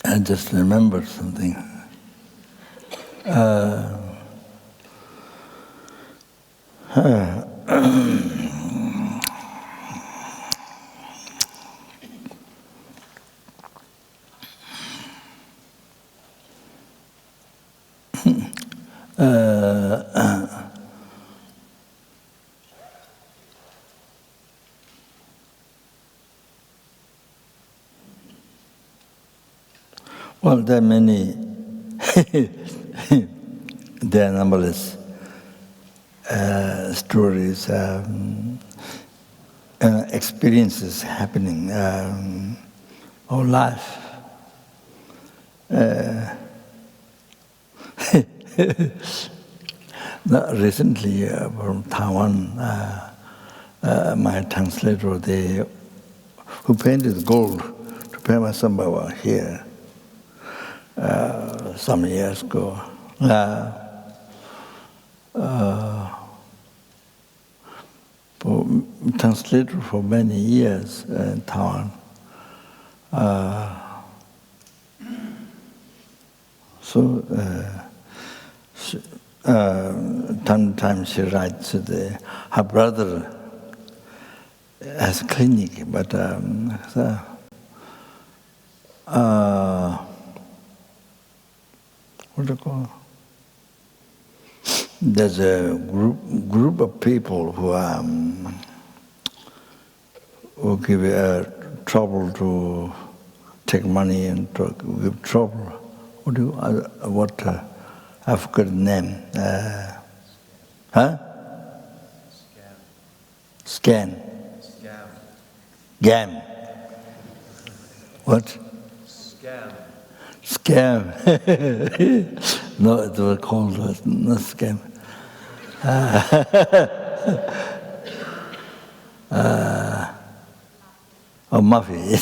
I just remembered something. Well, there are many, there are numberless stories, experiences happening all life. Recently, from Taiwan, my translator, who painted gold to Pema Sambhava here some years ago. Translator for many years in Taiwan. Sometimes she writes that her brother has a clinic, but what do you call it? There's a group of people who give trouble to take money and to give trouble. I forgot the name. Scam. Gam. What? Scam. No, it was called not scam. Mafia.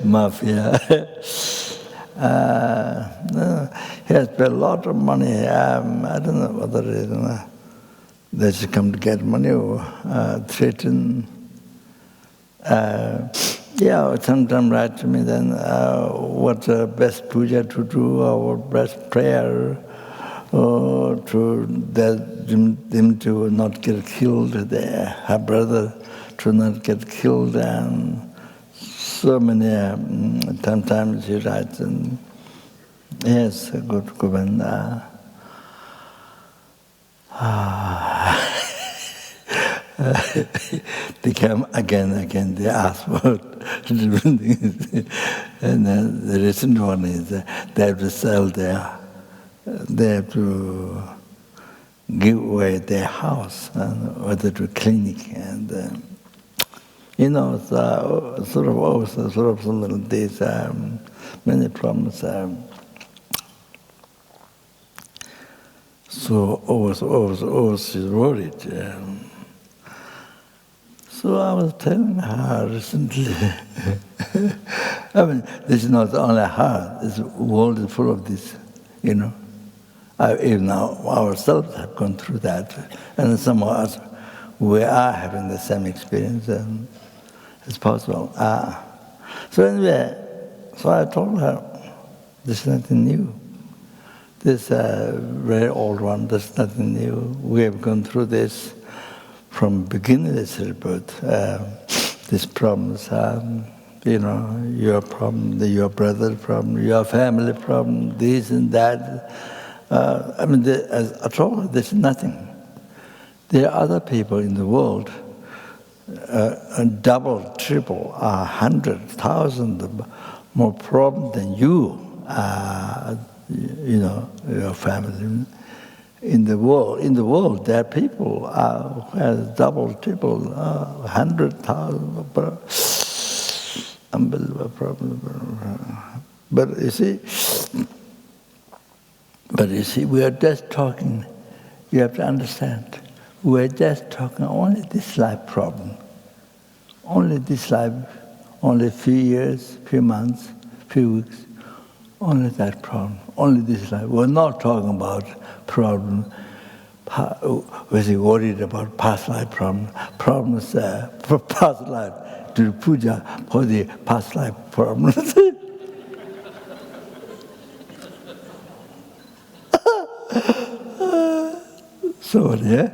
Mafia. He has paid a lot of money. I don't know whether they should come to get money or threaten. Sometimes write to me then what's the best puja to do or what best prayer or to them to not get killed, her brother to not get killed, and so many sometimes she writes, and yes, good one. They come again, they ask for different things. And the recent one is they have to sell they have to give away their house or to clinic. And, sort of some little days, many problems. So always she's worried. So I was telling her recently, I mean, this is not only her, this world is full of this, Even ourselves have gone through that. And some of us, we are having the same experience as possible. So anyway, I told her, this is nothing new. This very old one, there's nothing new. We have gone through this from beginningless rebirth, these problems, your problem, your brother's problem, your family problem, this and that. As I told her, there's nothing. There are other people in the world double, triple, 100,000 more problems than you, your family. In the world, there are people who have double, triple, 100,000 unbelievable problems. But you see, we are just talking. You have to understand. We are just talking only this life problem. Only this life, only few years, few months, few weeks. Only that problem. Only this life. We're not talking about problem. We're worried about past life problem. Problems for past life. Do puja for the past life problems. So yeah,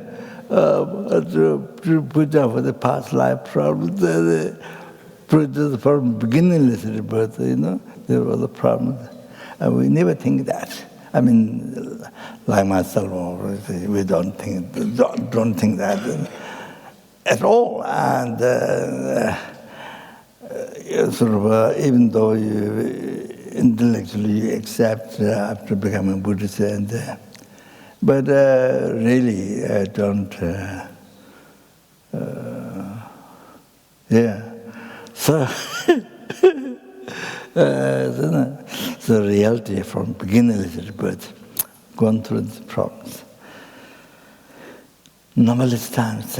to puja for the past life problems. Puja from beginningless rebirth. There was a problem, and we never think that. I mean, like myself, we don't think that at all. And even though you intellectually accept after becoming Buddhist, but really don't. So. The reality from beginningless rebirth, gone through these problems. Numberless times.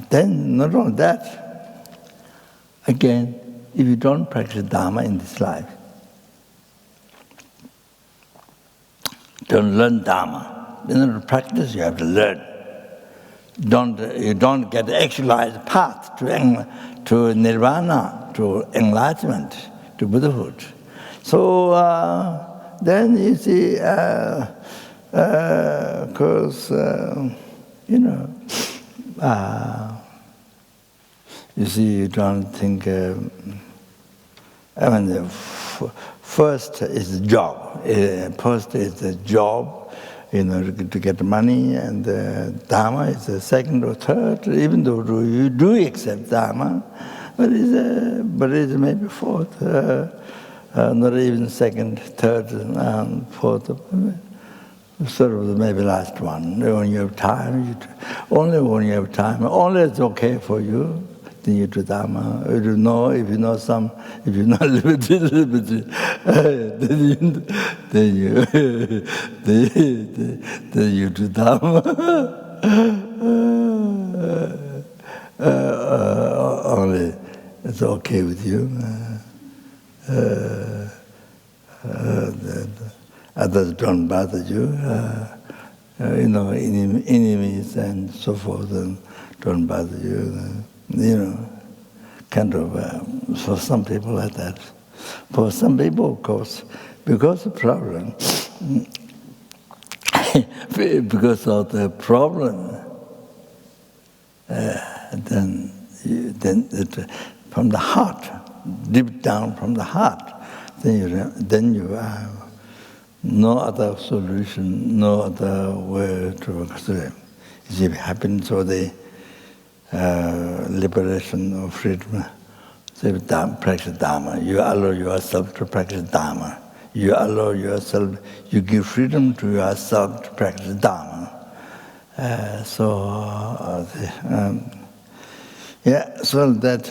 Then, not only that, again, if you don't practice Dharma in this life, don't learn Dharma. In order to practice, you have to learn. You don't get the actualized path to nirvana, to enlightenment, to Buddhahood. So then you see, because you see, you don't think. First is the job. First is the job, to get money, and Dharma is the second or third. Even though you do accept Dharma, but it's maybe fourth. Not even second, third, fourth, sort of maybe last one. When you have time, only when you have time, only it's okay for you, then you do Dharma. If you know liberty, then you do Dharma. Only it's okay with you. Others don't bother you, enemies and so forth, and don't bother you, kind of, for some people like that. For some people, of course, because of the problem, then from the heart, deep down from the heart, then you have no other solution, no other way to explain. Is it happens or the liberation or freedom? So practice Dharma. You allow yourself to practice Dharma. You allow yourself, you give freedom to yourself to practice Dharma. So that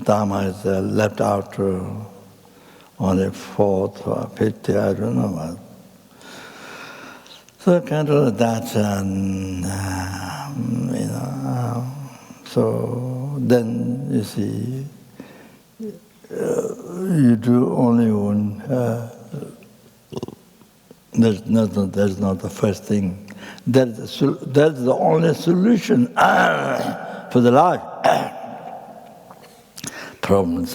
Dharma is left out on the fourth or fifth, I don't know what. So kind of that, so then you see, you do only one. That's not the first thing. That's the only solution for the life. Problems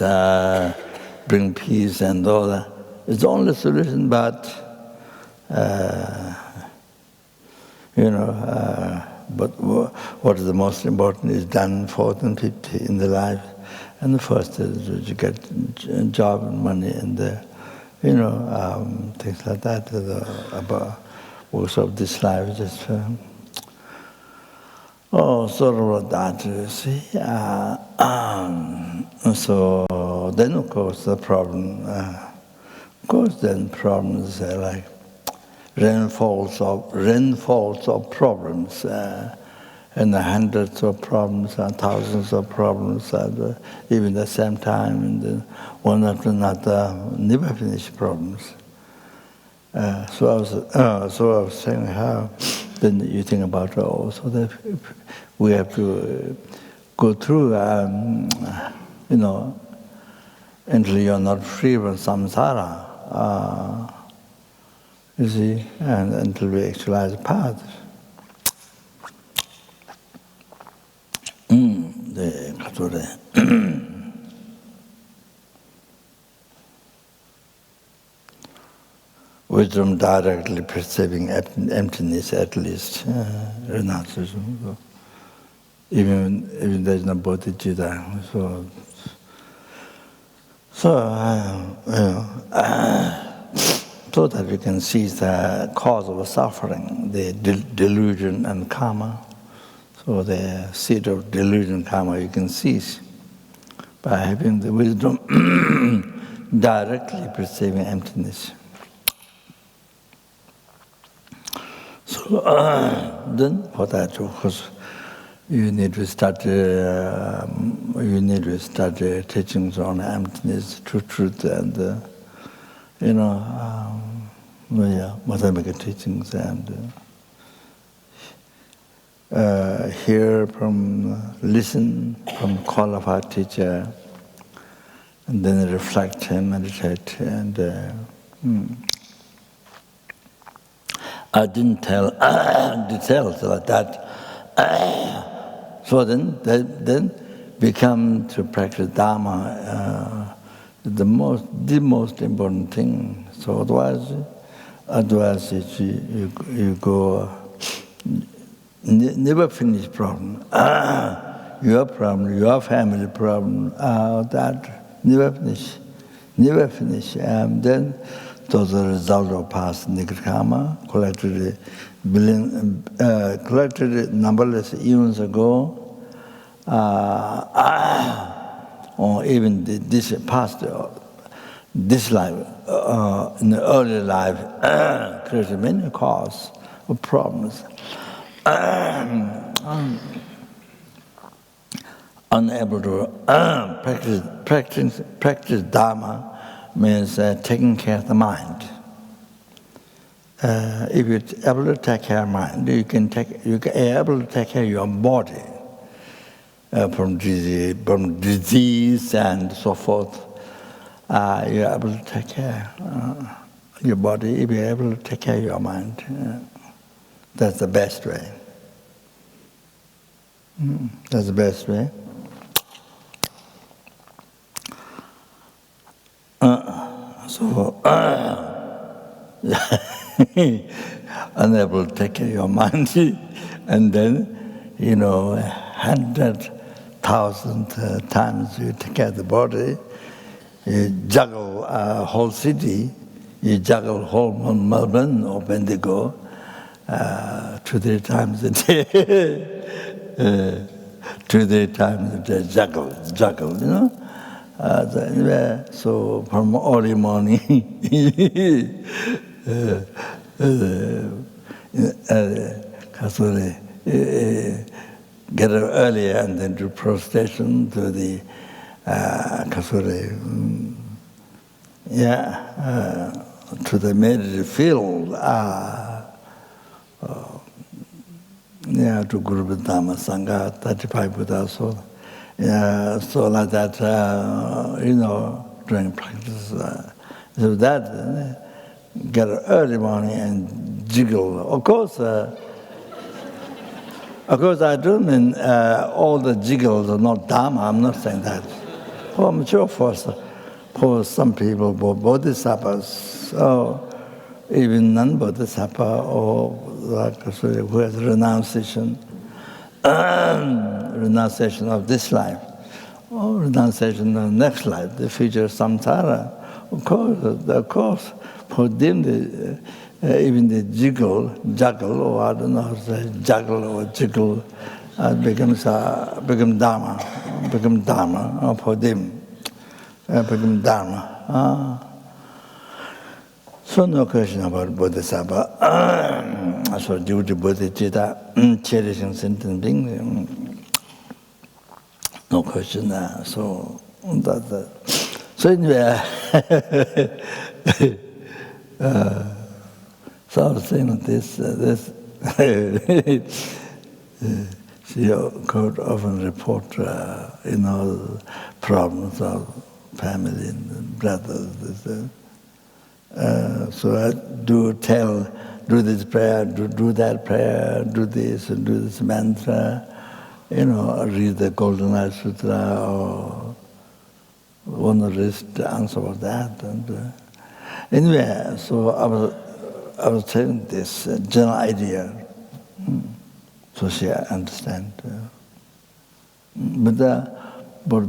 bring peace and all that. It's the only solution, but but what is the most important is done 4th and 5th in the life. And the first is to get a job and money, and things like that, about works of this life, just sort of that, you see. So then, of course, the problem, then problems like rainfalls of problems, and the hundreds of problems and thousands of problems at even the same time, and one after another, never finished problems. So I was saying how then you think about also that we have to go through, until you're not free from samsara, you see, and until we actualize the path. Wisdom directly perceiving emptiness, at least, renunciation. Even there's no bodhichitta. So that we can seize the cause of suffering, the delusion and karma. So the seed of delusion and karma you can seize by having the wisdom directly perceiving emptiness. So then for that, of course, you need to start teachings on emptiness, truth, and mathematical teachings, and hear listen from qualified teacher, and then reflect and meditate. And I didn't tell details like that. So then we come to practice Dharma, the most important thing. So otherwise you go never finish problem. Your problem, your family problem, that never finish. Then those are the result of past negative karma collected numberless eons ago, or even this past this life, in the early life, created many causes of problems. Unable to practice Dharma means taking care of the mind. If you're able to take care of mind, you can able to take care of your body from disease and so forth. You're able to take care of your body if you're able to take care of your mind. That's the best way. That's the best way. Unable to take care of your mind, and then 100,000 times you take care of the body, you juggle a whole city, you juggle whole Melbourne or Bendigo 2-3 times a day. 2-3 times a day, juggle, so from early morning, get up earlier and then do prostration to the to the meditative field, to Guru Dharma Sangha, 35 Buddhas, so like that, during practice. So that, get up early morning and jiggle. Of course, I don't mean all the jiggles are not Dharma. I'm not saying that. I'm sure for some people, bodhisattvas, or even non-bodhisattva, or who has renunciation of this life, or renunciation of the next life, the future samsara, of course, for them, even the juggle, or I don't know how to say, juggle or jiggle, become Dharma, for them, become Dharma. So no question about Bodhisattva. So due to bodhichitta, cherishing sentient being, no question there. So that. So anyway, so I was saying this she could often report, problems of family and brothers. So I do this prayer, do that prayer, do this and do this mantra, read the Golden Eye Sutra or one of the answer for that. And anyway, so I was telling this general idea, so she understand. But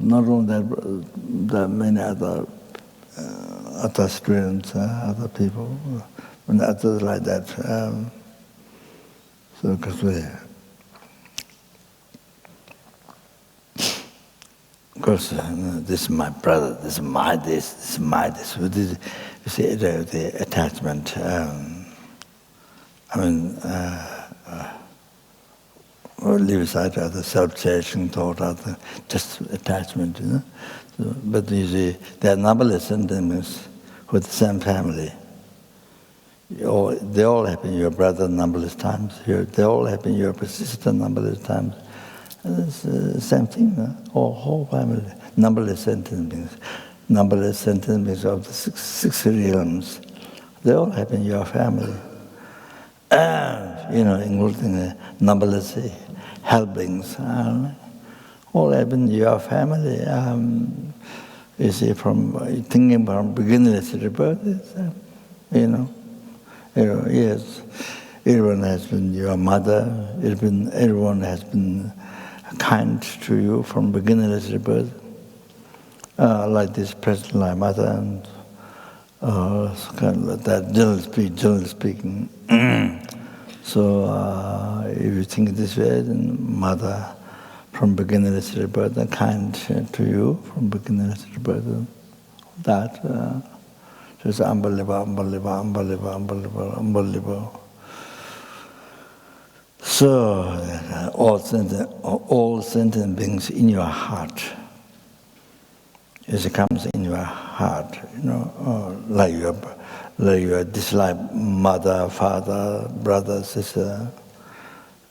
not only that, there are many other students, other people, and others like that. So because of course, this is my brother, this is my this, this is my this. You see, the attachment. Leave aside the self-cherishing thought, just attachment, So, but you see, there are numberless sentiments with the same family. They all happen in your brother numberless times. They all happen in your sister numberless times. It's the same thing, whole family. Numberless sentiments of the six realms. They all happen in your family. Including numberless helplings. All happen in your family. You see, thinking from beginningless rebirths, yes, everyone has been your mother, everyone has been kind to you from beginningless rebirth, like this present life mother, and kind of like that, generally speaking. So if you think this way, then mother from beginningless rebirth, kind to you from beginningless rebirth. That is unbelievable. So all sentient beings in your heart. It comes in your heart, like your disliked mother, father, brother, sister.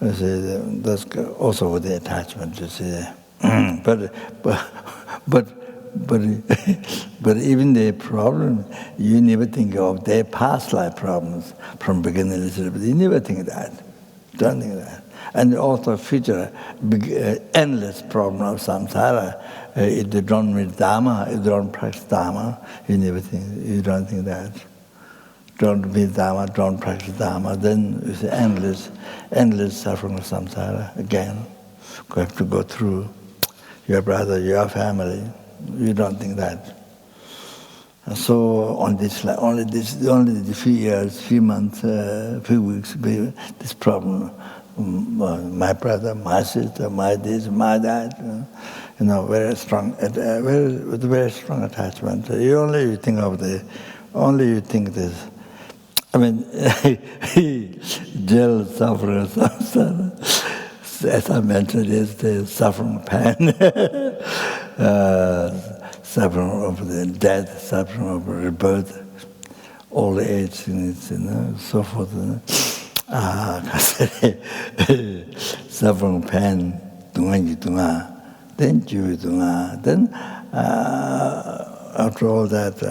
That's also with the attachment. But even the problem, you never think of their past life problems from beginning. You never think of that. Don't think of that. And also future endless problem of samsara. If you don't read Dharma, if you don't practice Dharma, you don't think that. Don't read Dharma, don't practice Dharma, then it's endless suffering of samsara again. You have to go through your brother, your family. You don't think that. So on this, only the few years, few months, few weeks, this problem. My brother, my sister, my this, my that. Very strong, with very strong attachment. You think this. Jealous, suffering, samsara. As I mentioned, is the suffering pain, suffering of the death, suffering of rebirth, old age, so forth. Suffering pain, then then after all that,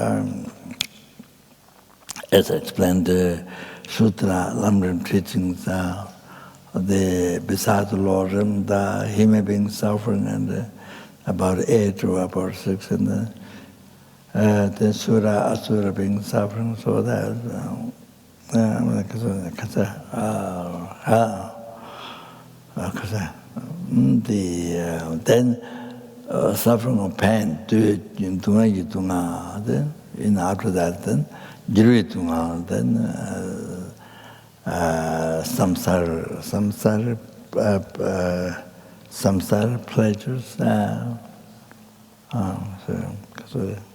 as I explained, the Sutra, Lamrim teachings, the beside the Lord, the human being suffering, and about 8 or about 6, and the Sura, Asura being suffering, so that. Then suffering of pain, then after that, then Jirvitunga, then samsara pleasures. Sorry.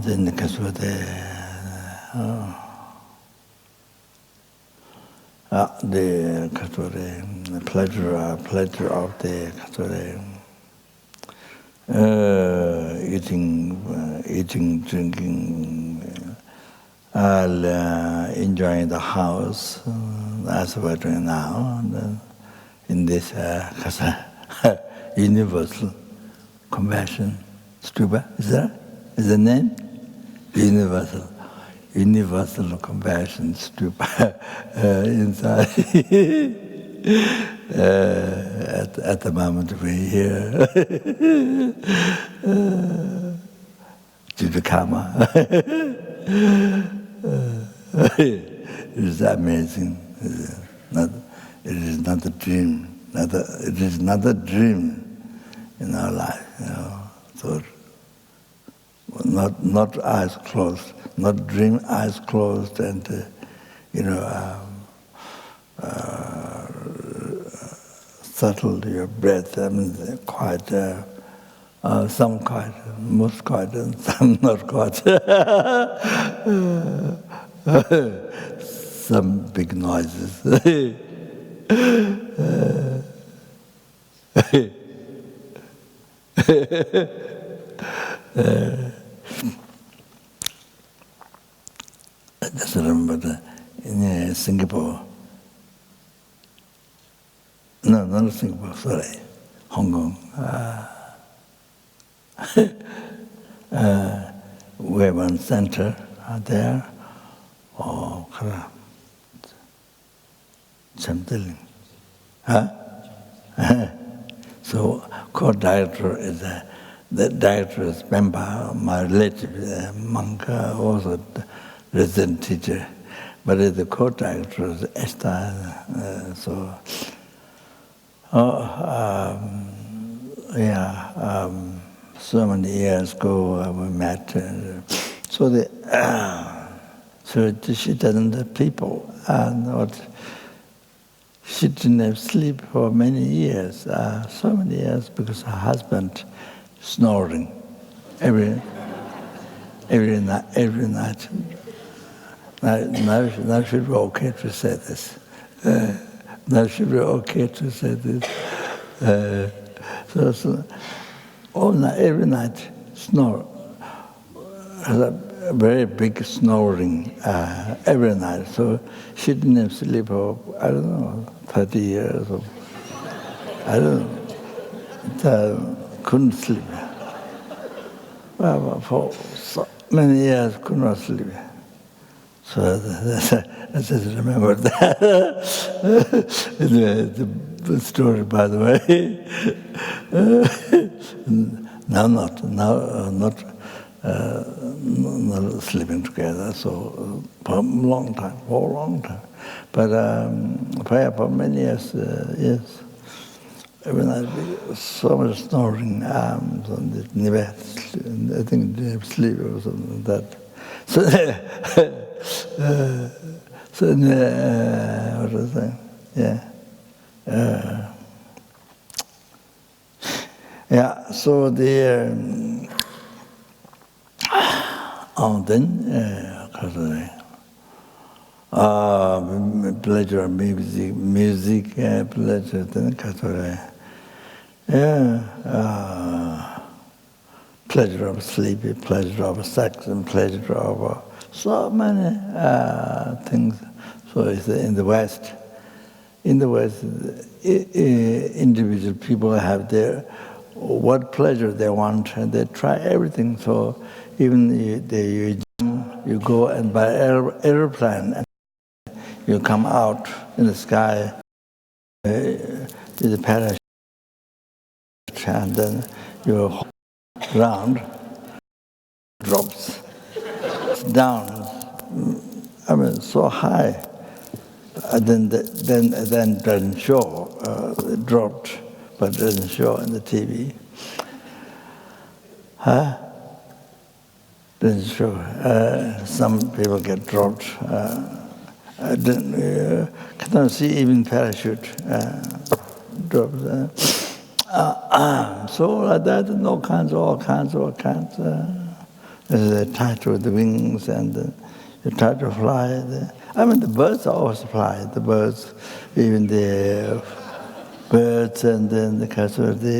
Then the pleasure of the eating, drinking, enjoying the house, as we're doing now, and in this universal compassion. Stupa, is the name? Universal compassion, Stupa, inside. At the moment we're here, Jivakama. It is amazing. It is not a dream. It is not a dream in our life. So not eyes closed, not dream eyes closed, and settle your breath. I mean, quite some quite, most quite, and some not quite. Some big noises. I just remember in Singapore. No, not Singapore, sorry, Hong Kong. We have one center there. So, co-director is the director is Memba, my relative, monk, also resident teacher. But the co-director is Esther. So many years ago we met. So she doesn't people, she didn't have sleep for many years, so many years, because her husband snoring every night. Now should be okay to say this. Now should be okay to say this. So all night, every night, snore. A very big snoring every night. So she didn't have sleep for, I don't know, 30 years. Or, I don't know. Couldn't sleep. Well, for so many years, could not sleep. So I just remember that. The story, by the way. Now not sleeping together. So for a long time. But for many years, yes. Every night, so much snoring, never, I think they have sleep or something like that. So what was I saying? So then, pleasure of music, pleasure, then, pleasure of sleep, pleasure of sex, and pleasure of so many things. So it's in the West, individual people have their what pleasure they want, and they try everything. So even you go and buy airplane, and you come out in the sky with a parachute, and then you're around. drops down. I mean, so high. Then doesn't show. It dropped, but doesn't show on the TV. Huh? Doesn't show. Some people get dropped. Cannot see even parachute drops. So like that, all kinds. They're tied with the wings and you try to fly. I mean, the birds always fly. The birds, even the birds, and then the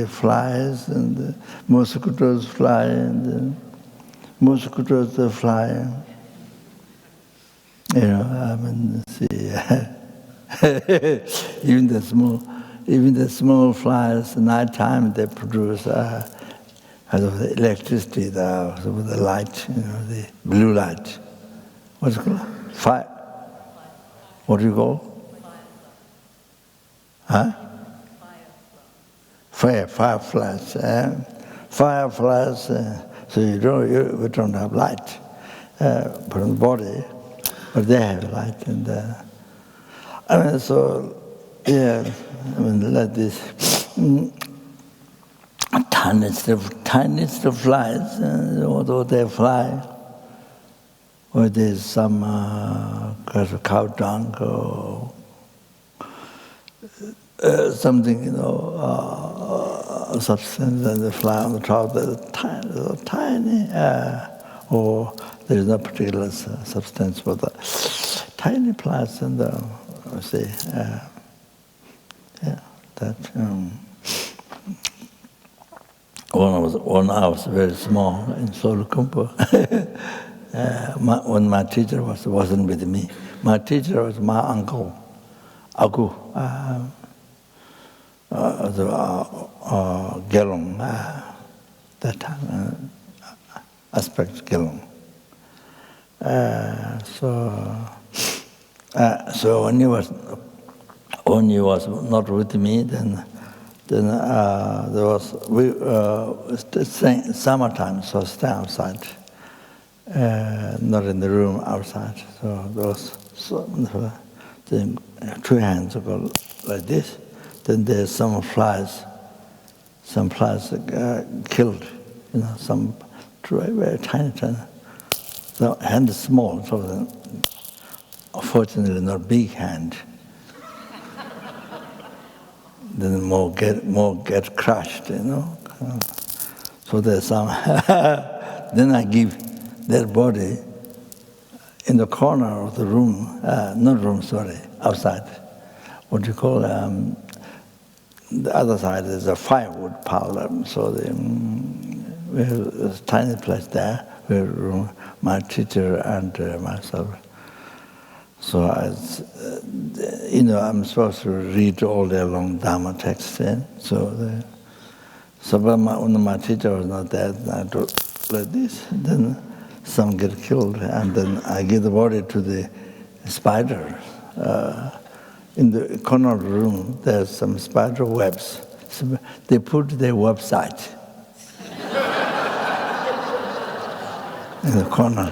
flies, and the mosquitoes fly, and the mosquitoes fly. You know, I mean, see, even the small flies. At night time they produce the electricity, the light, you know, the blue light. What's it called? Fire. What do you call? Huh? Fireflies. Fireflies. So we don't have light from the body, but they have light, and I mean, so yeah. I mean, like this tiniest of flies, although they fly. Or there's some kind of cow dung or something, you know, substance, and they fly on the top. They're tiny, or there's no particular substance for the tiny plants, and say, yeah, that. When I was very small in Solukumpu. When my teacher wasn't with me, my teacher was my uncle, Aku, Gelong, that time, aspect Gelong. So when he was not with me, then there was summertime, so stay outside. Not in the room, outside. So there was two hands go like this. Then there's some flies killed. You know, some very tiny. The hand is small, so unfortunately not big hand. Then more get crushed, you know. So there's some. Then I give their body in the corner of the room, outside. What do you call the other side is a firewood pile. So we have a tiny place there where my teacher and myself. So I'm supposed to read all day long Dharma texts. So when my teacher was not there, I do like this. Then some get killed, and then I give the body to the spider. In the corner of the room, there's some spider webs. So they put their website in the corner.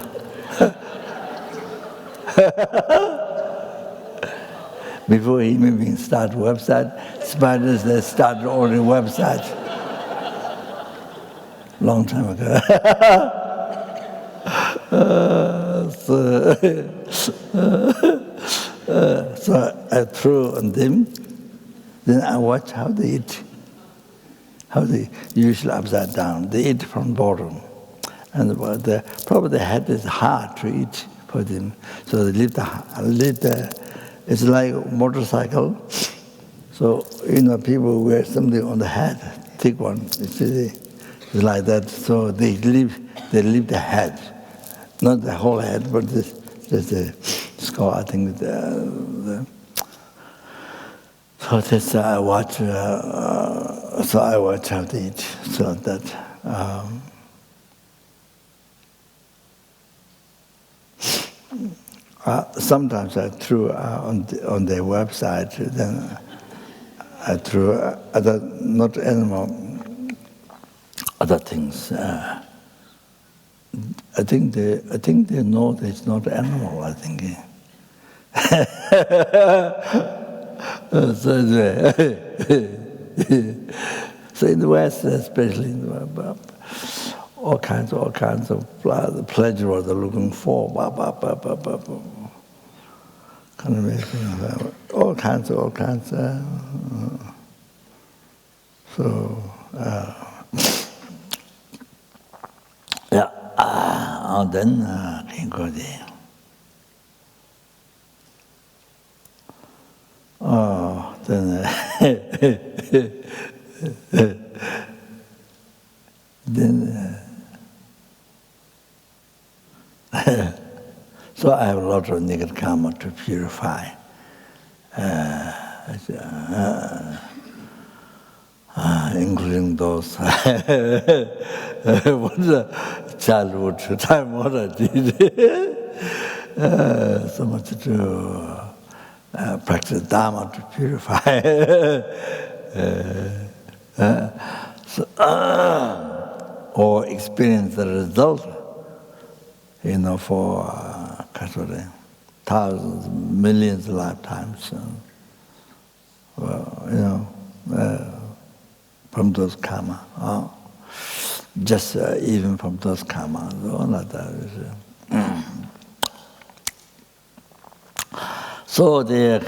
Before he even start website, spiders, they started already website. Long time ago. So I threw on them. Then I watch how they eat. How they usually upside down. They eat from bottom, and probably the head is hard to eat for them. So they leave the. It's like a motorcycle. So people wear something on the head, thick one. It's like that. So they leave the head, not the whole head, but just the skull. I think so that's I watch. So I watch how they eat. So that. Sometimes I threw on their website. Then I threw other, not animal, other things. I think they know that it's not animal, I think. So in the West, especially in the West, all kinds of pleasure what they're looking for. Kind of making all kinds. So yeah, and then can go there. Oh, then so I have a lot of negative karma to purify. Including those childhood time what I did. So much to practice Dharma to purify. Or experience the result, for thousands, millions of lifetimes. From those karma, just even from those karma, so the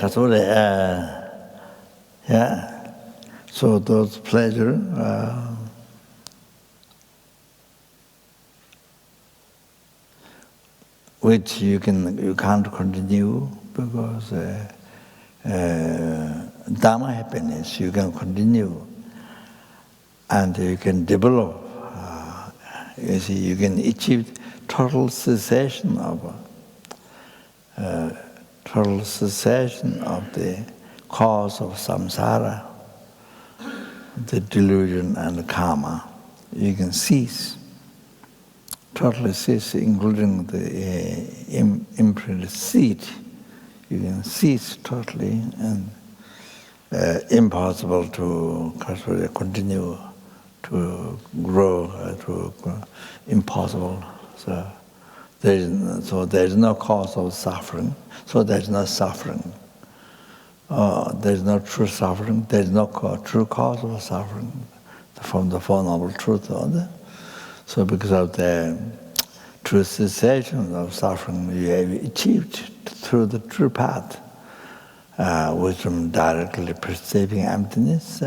so those pleasure, which you can't continue because Dharma happiness you can continue. And you can develop, you can achieve total cessation of the cause of samsara, the delusion and the karma. You can cease, totally cease, including the imprinted seed. You can cease totally, and impossible to continue. To grow, impossible. So there is no cause of suffering. So there is no suffering. There is no true suffering. There is no true cause of suffering from the Four Noble Truths. So because of the true cessation of suffering, you have achieved through the true path, wisdom directly perceiving emptiness.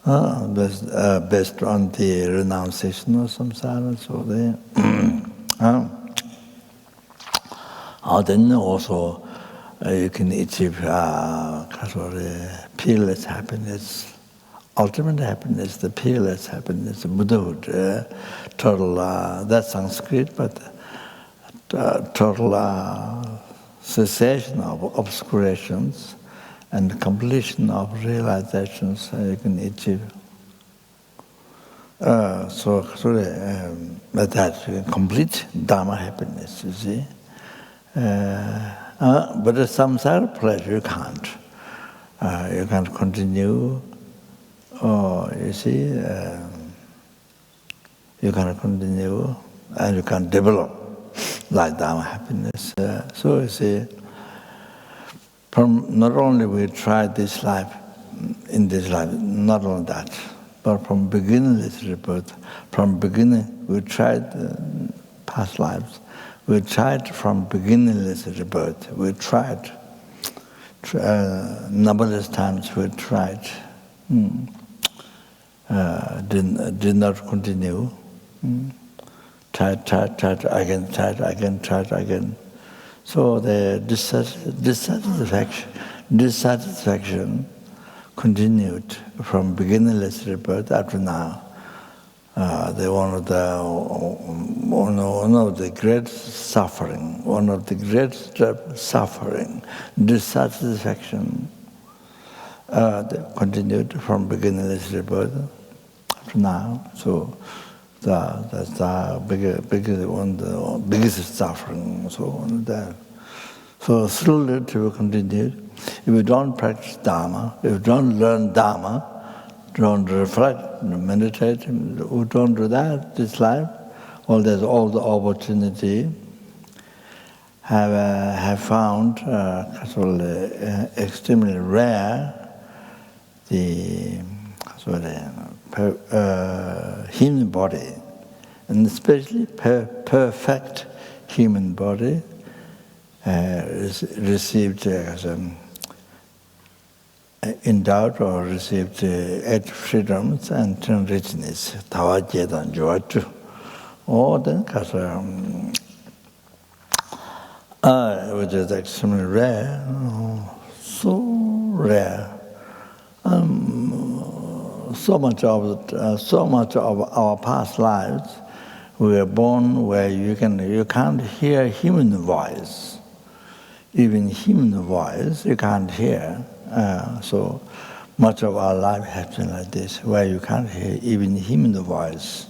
Based on the renunciation of samsara, so then also you can achieve peerless happiness, ultimate happiness, the peerless happiness, Buddhahood, total, that's Sanskrit, but total cessation of obscurations and completion of realizations you can achieve. But that you can complete Dharma happiness, you see. But the samsara pleasure you can't. You can't continue. You see, you can't continue and you can't develop like Dharma happiness. So you see, not only we tried this life, in this life, not only that, but from beginningless rebirth, from beginning we tried past lives, we tried from beginningless rebirth, we tried numberless times we tried, did not continue, tried again. So the dissatisfaction continued from beginningless rebirth up to now. One of the great suffering, dissatisfaction, continued from beginningless rebirth up to now. So that's the biggest suffering. So slowly it will continue. If you don't practice Dharma, if you don't learn Dharma, don't reflect, meditate, we don't do that this life, all the opportunity have found extremely rare the human body, and especially perfect human body received endowed or received eight freedoms and 10 richness. Tawajedan Joatu. Or then which is extremely rare, so rare. So much of our past lives, we were born where you can't hear human voice. Even human voice you can't hear. So much of our life has been like this, where you can't hear even human voice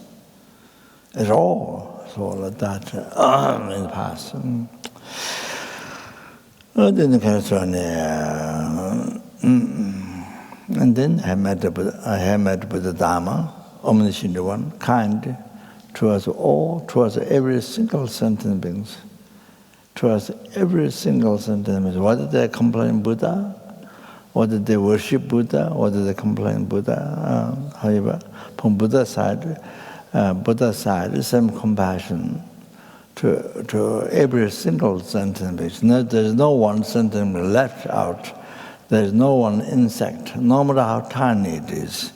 at all. So like that in the past. And then I met with the Dharma, omniscient one, kind towards all, towards every single sentient being, towards every single sentient being. Whether they complain Buddha, whether they worship Buddha, whether they complain Buddha, however, from Buddha's side, same compassion to every single sentient being. No, there's no one sentient being left out. There's no one insect, no matter how tiny it is,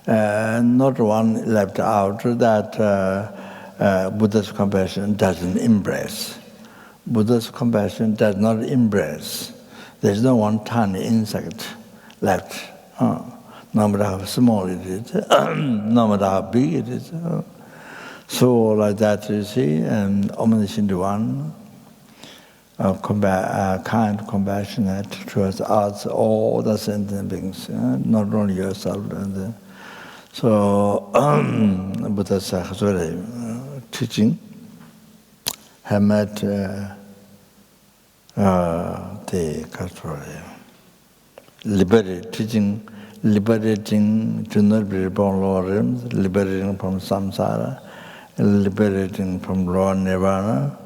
not one left out that Buddha's compassion doesn't embrace. Buddha's compassion does not embrace. There's no one tiny insect left, no matter how small it is, no matter how big it is. So like that, you see, and omniscient one, kind, compassionate towards us, all the sentient beings, not only yourself. So Buddha's teaching have met the teaching, liberating to not be reborn lower realms, liberating from samsara, liberating from raw nirvana,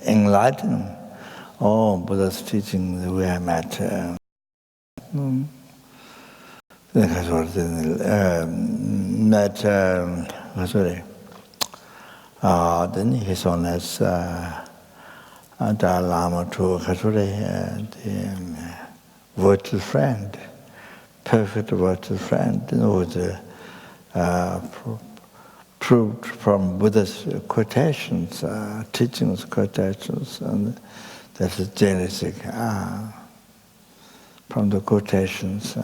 enlightening. Oh, Buddha's teaching we have met. Then his honest Dalai Lama to the virtual friend, perfect virtual friend, who's proved from Buddha's quotations, teachings, quotations, and that is Genesis. From the quotations,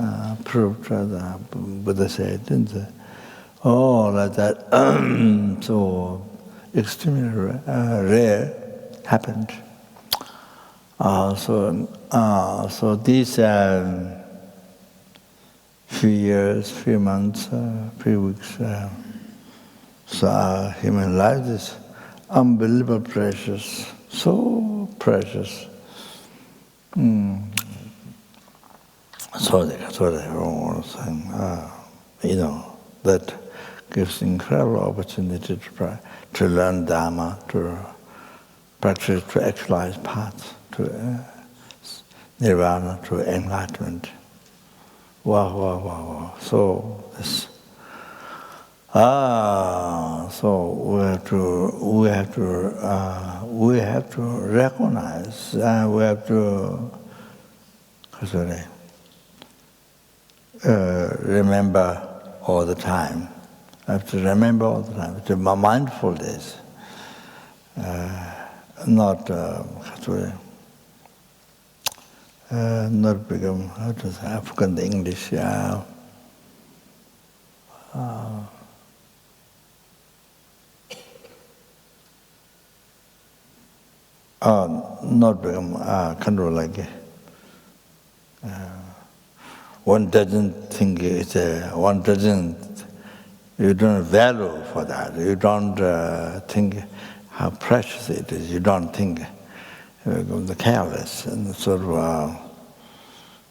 proved that Buddha said, like that. So extremely rare happened. So these few years, few months, few weeks. So our human life is unbelievable precious, so precious. So they all saying, that gives incredible opportunity to learn Dharma, to practice, to actualize paths, to nirvana, to enlightenment. Wow. So this. So we have to recognize, we have to remember all the time. I have to remember all the time. To be mindful this, not become, how to say, I forgot the English. Not become kind of like one doesn't think it's you don't value for that. You don't think how precious it is. You don't think the careless and sort of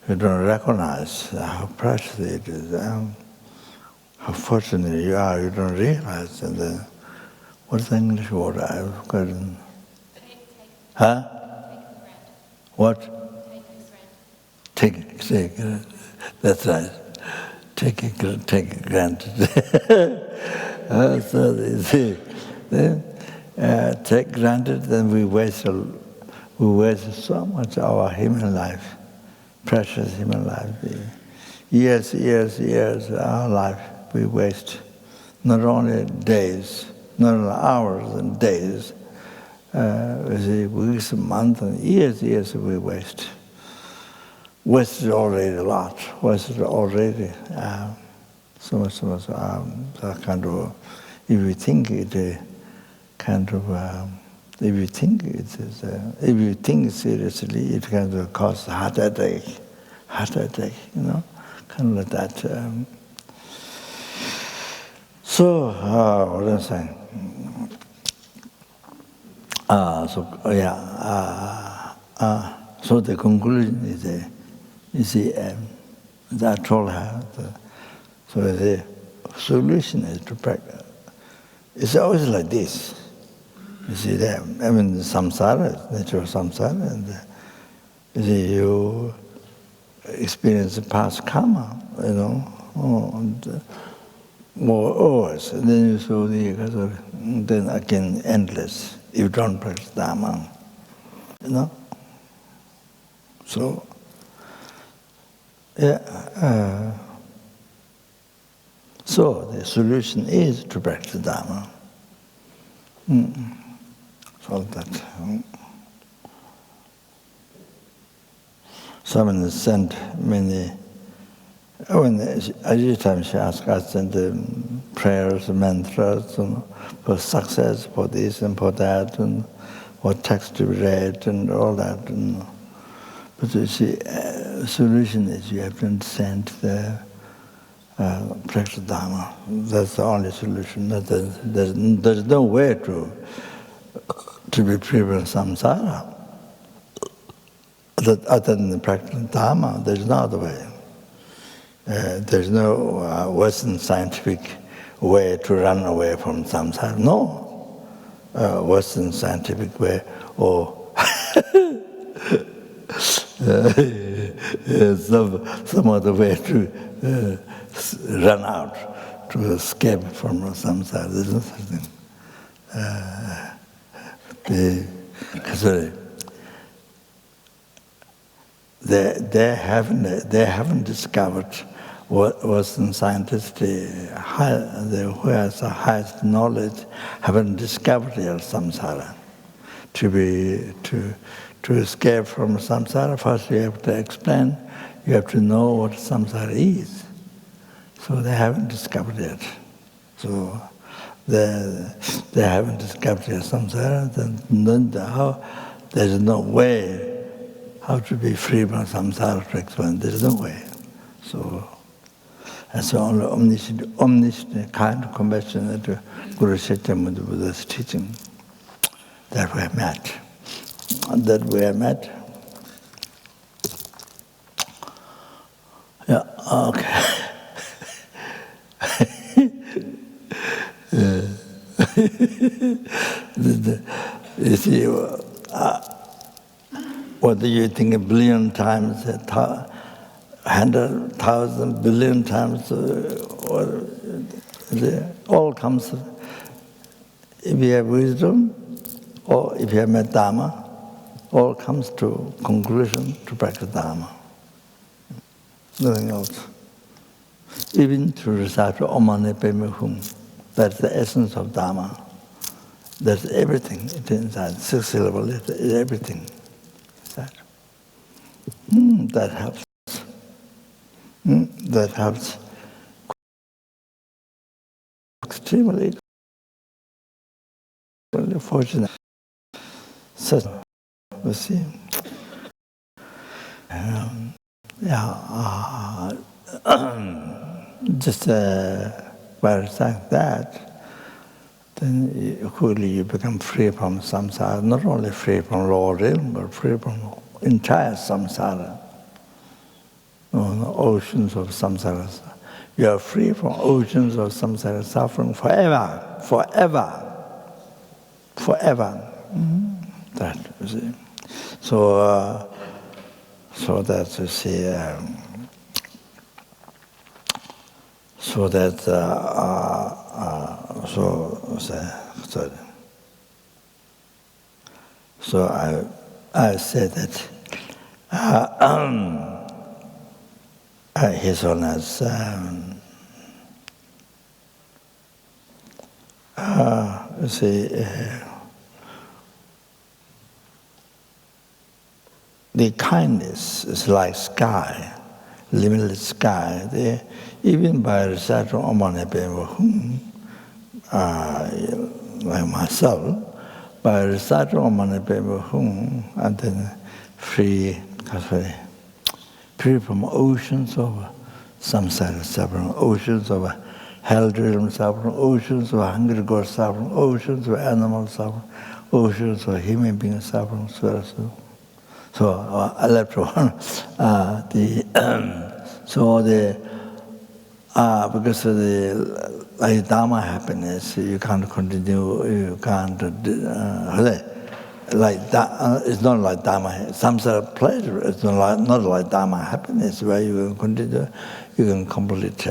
you don't recognize how precious it is, how fortunate you are, you don't realize. And what's the English word? I've forgotten. Huh? What? Take that's right. Take it granted. So they say, take granted, then we waste so much of our human life, precious human life. Years, our life we waste. Not only days, not only hours and days, weeks, months, and years we waste. Wasted already a lot. Wasted already so much. Kind of, if you think it, if you think it is, if you think seriously, it can cause heart attack. You know, kind of like that. So what am I saying? So the conclusion is I told her, so the solution is to practice. It's always like this. You see that, I mean, samsara, natural samsara, and you see, you experience past karma, you know, and more hours, and then you saw then again endless. You don't practice Dharma, you know. So, so the solution is to practice Dharma. So that. Someone sent many. Every time she asked, I sent prayers, mantras, for success, for this and for that, and what text to be read, and all that. But you see, solution is you have to understand the practice Dharma. That's the only solution. There's no way to be free from samsara. Other than the practice Dharma, there's no other way. There's no Western scientific way to run away from samsara. No Western scientific way or some other way to run out, to escape from samsara. There's no such thing. They haven't discovered what Western scientists, who has the highest knowledge, haven't discovered yet samsara. To escape from samsara, first you have to explain, you have to know what samsara is. So they haven't discovered yet. So they haven't discovered yet samsara, then there's no way how to be free from samsara to explain. There's no way. So that's the only omniscient kind of compassion that Guru Sakyamuni Buddha's teaching that we have met. Yeah, okay. You see, what do you think, a billion times, 100,000 billion times, all comes, if you have wisdom, or if you have met Dharma, all comes to conclusion to practice Dharma. Nothing else. Even to recite Om Mani Padme Hum, that's the essence of Dharma. That's everything. It's inside. 6 syllables, it's everything. That helps. That helps extremely fortunate. Such, you see. Just by reciting that, then you become free from samsara. Not only free from lower realm, but free from entire samsara. Oceans of samsara. You are free from oceans of samsara suffering forever, forever, forever. That, you see. So, so that you see, so that, so I said that His Holiness you see, the kindness is like sky, limitless sky. Even by reciting Om Mani Padme Hum, like myself, by reciting Om Mani Padme Hum, and then free from oceans of samsara suffering, oceans of hell-driven suffering, oceans of hungry ghost suffering, oceans of animal suffering, oceans of human being suffering, so I left one. Because of the like Dharma happiness, you can't continue. You can't like that. It's not like Dharma. Samsara pleasure. It's not like Dharma happiness, where you can continue. You can complete.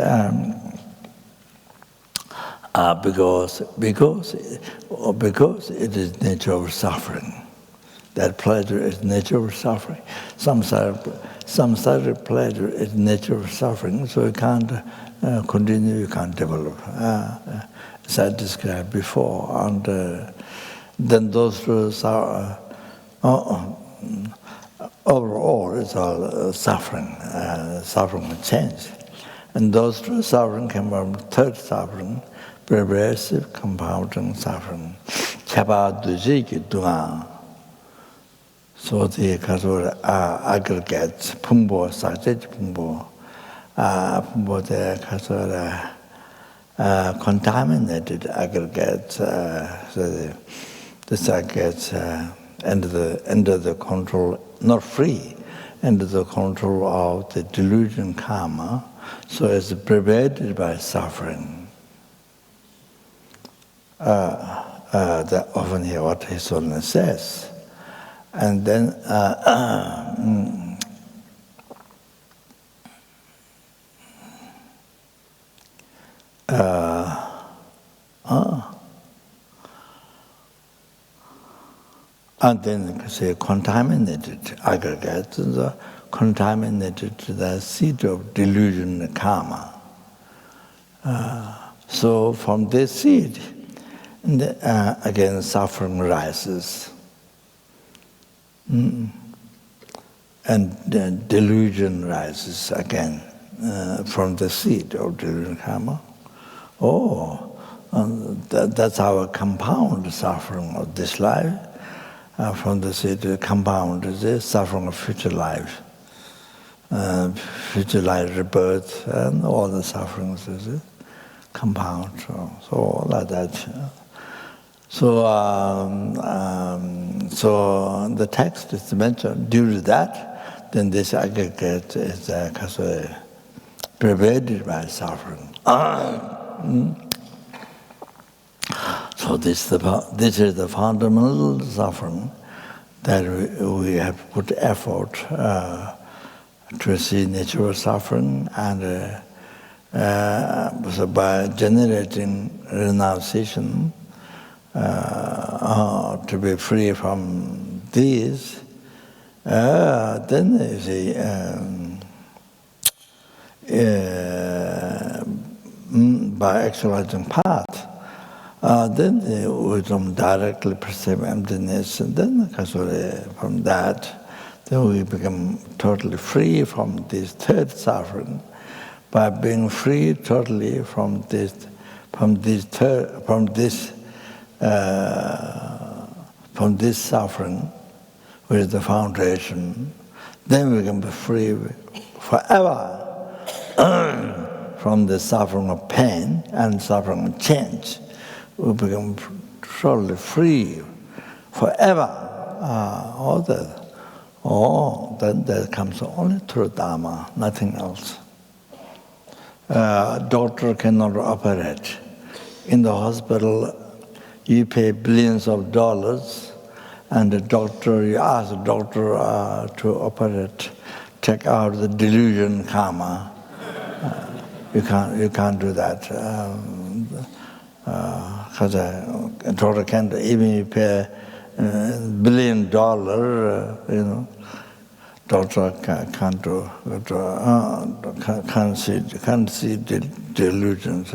Because it is nature of suffering. That pleasure is nature of suffering. Samsara pleasure is nature of suffering, so you can't continue, you can't develop. As I described before. And then those two are, overall, it's all suffering, suffering and change. And those two suffering come from third suffering, progressive compounding suffering. So the aggregates, pumbo, sajaj pumbo, the contaminated aggregates, so this aggregates under the control, not free, under the control of the delusion karma, so it's pervaded by suffering. That often hear what His Holiness says. And then and then say contaminated aggregates, contaminated the seed of delusion karma. So from this seed, again suffering rises. And delusion rises again from the seed of delusion karma. That's our compound suffering of this life. From the seed compound is the suffering of future life. Future life rebirth and all the sufferings is it? Compound. So like that. So the text is mentioned. Due to that, then this aggregate is pervaded by suffering. So this is the fundamental suffering that we have put effort to see nature of suffering, and so by generating renunciation. To be free from these, then you see, by actualizing path, then we don't directly perceive emptiness, and then from that, then we become totally free from this third suffering. By being free totally from this suffering, which is the foundation, then we can be free forever from the suffering of pain and suffering of change. We become totally free forever. Then that comes only through Dharma, nothing else. doctor cannot operate. In the hospital, you pay billions of dollars, and the doctor, you ask the doctor to operate, take out the delusion karma. You can't do that. Because a doctor can't, even you pay $1 billion, doctor can't see delusions.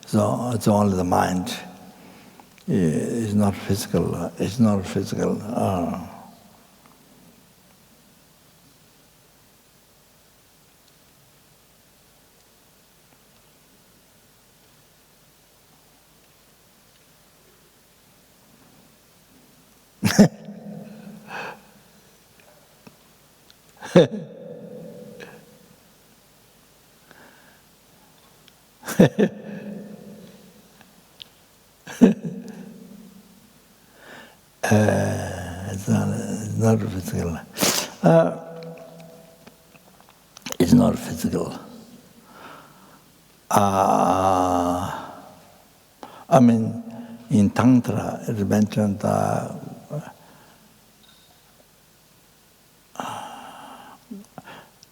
So it's only the mind. It's not physical. It's not physical. It's not physical. It's not physical. I mean, in Tantra, it is mentioned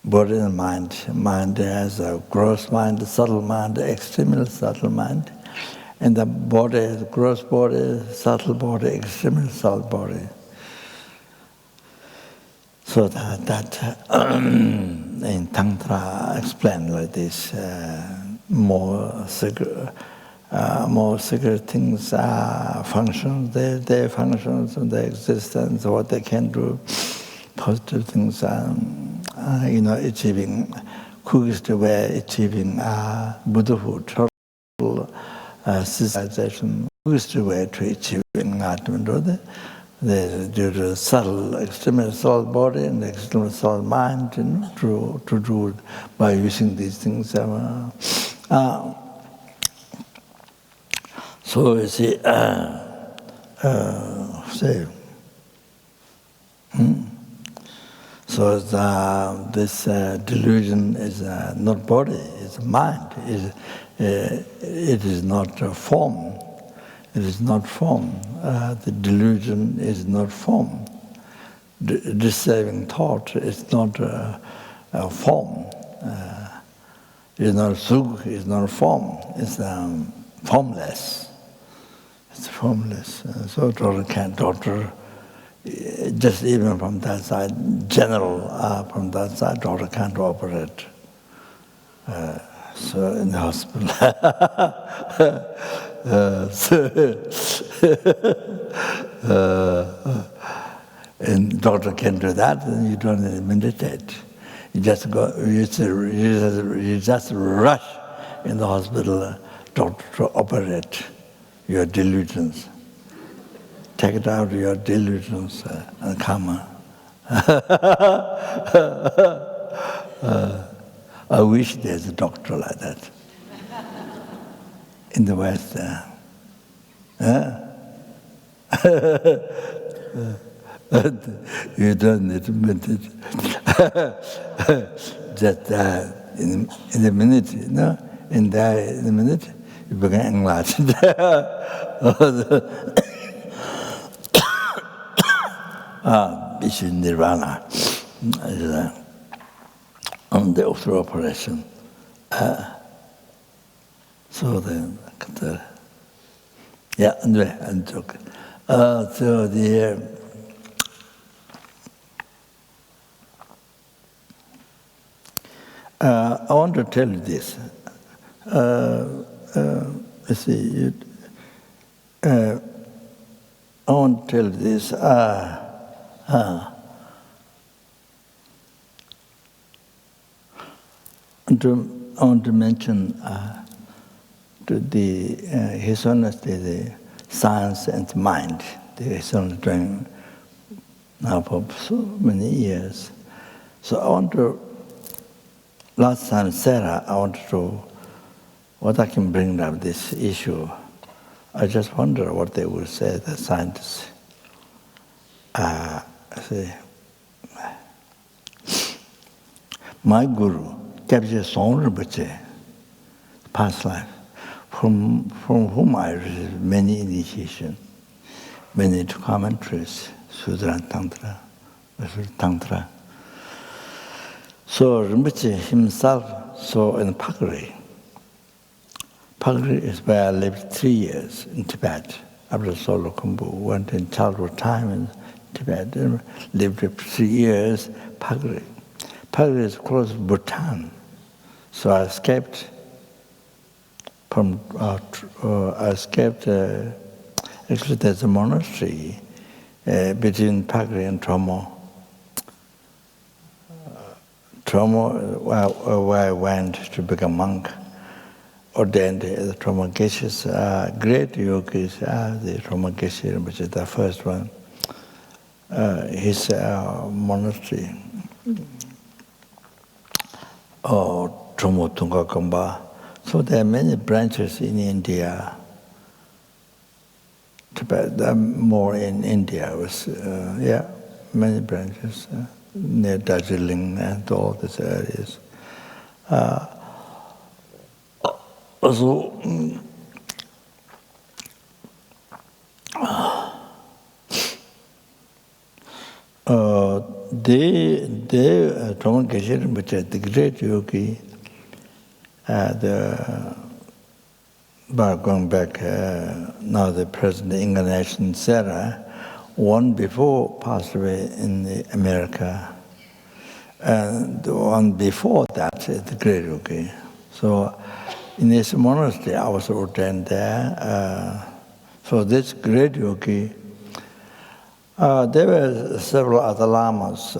body and mind. Mind has a gross mind, subtle mind, extremely subtle mind. And the body is gross body, subtle body, extremely subtle body. So that in Tantra explained like this, more secret things function, their functions and their existence, what they can do, positive things, achieving, quickest way, achieving Buddhahood, total civilization, quickest way to achieving enlightenment. Due to subtle, extremely subtle body and extremely subtle mind, to do it by using these things. So you see, so this delusion is not body; it's mind. It is not form. It is not form. The delusion is not form. Deceiving thought is not a form. It's not sukh, it's not form. It's formless. It's formless. So doctor, just even from that side, general, from that side, doctor can't operate. So in the hospital. And doctor can do that, then you don't need to meditate. You just go. You just rush in the hospital, doctor to operate your delusions. Take it out your delusions and karma. I wish there's a doctor like that in the West. You don't need to meditate. Just in a minute, in a minute, you become enlightened. It's in nirvana. On the after operation. So then, yeah, anyway, I'm joking. So I want to tell you this. Let's see. I want to tell you this. I want to mention to His Honesty, the science and mind. His Honesty doing now for so many years. So I want to, last time Sarah, I wanted to, what I can bring up this issue. I just wonder what they will say, the scientists. My guru, Kapje Song Rinpoche, past life, from whom I received many initiations, many commentaries, Sudra and Tantra. So Rinpoche himself saw in Pakri. Pakri is where I lived 3 years in Tibet. After Solo Khumbu, went in childhood time in Tibet, and lived 3 years, Pakri. Pakri is close to Bhutan. So I escaped from, actually there's a monastery between Pakri and Tromo. Tromo, where I went to become monk, ordained as Tromo Geshes, great yogis, the Tromo Geshe, which is the first one, his monastery, Tromo Tunga Kamba. So there are many branches in India. Tibet, more in India, was, many branches near Darjeeling and all these areas. Trungpa Geshe Rinpoche, the great yogi, going back now, the present incarnation Sarah, one before passed away in America, and the one before that is the great yogi. So in this monastery, I was ordained there. So this great yogi, there were several other lamas,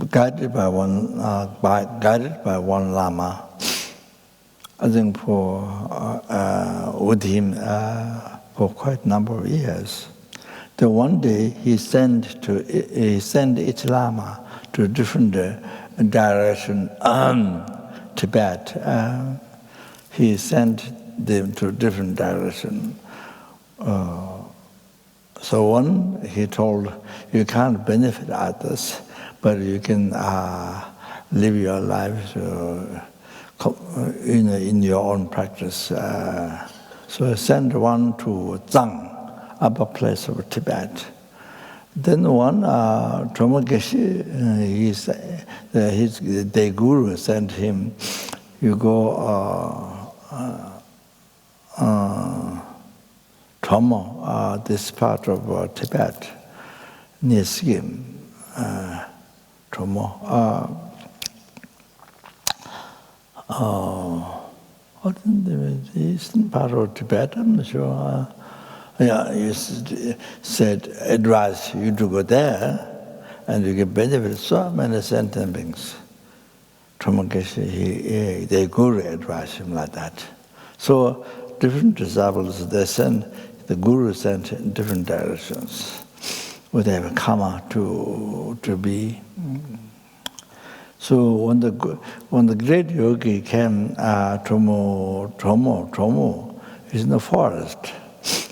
guided by one lama. I think with him for quite a number of years. Then one day he sent each lama to a different direction. Tibet. He sent them to a different direction. So one, he told, you can't benefit others, but you can live your life in your own practice. So he sent one to Zhang, upper place of Tibet. Then one, Trungpa Geshe, the guru sent him, you go Tromo, this part of Tibet, near Sikkim, Tromo. The eastern part of Tibet, I'm not sure. He said, advise you to go there, and you can benefit so many sentient beings. Trungpa Geshe, the guru advised him like that. So different disciples, the guru sent in different directions, where they have a karma to be. So when the great yogi came, Tromo is in the forest,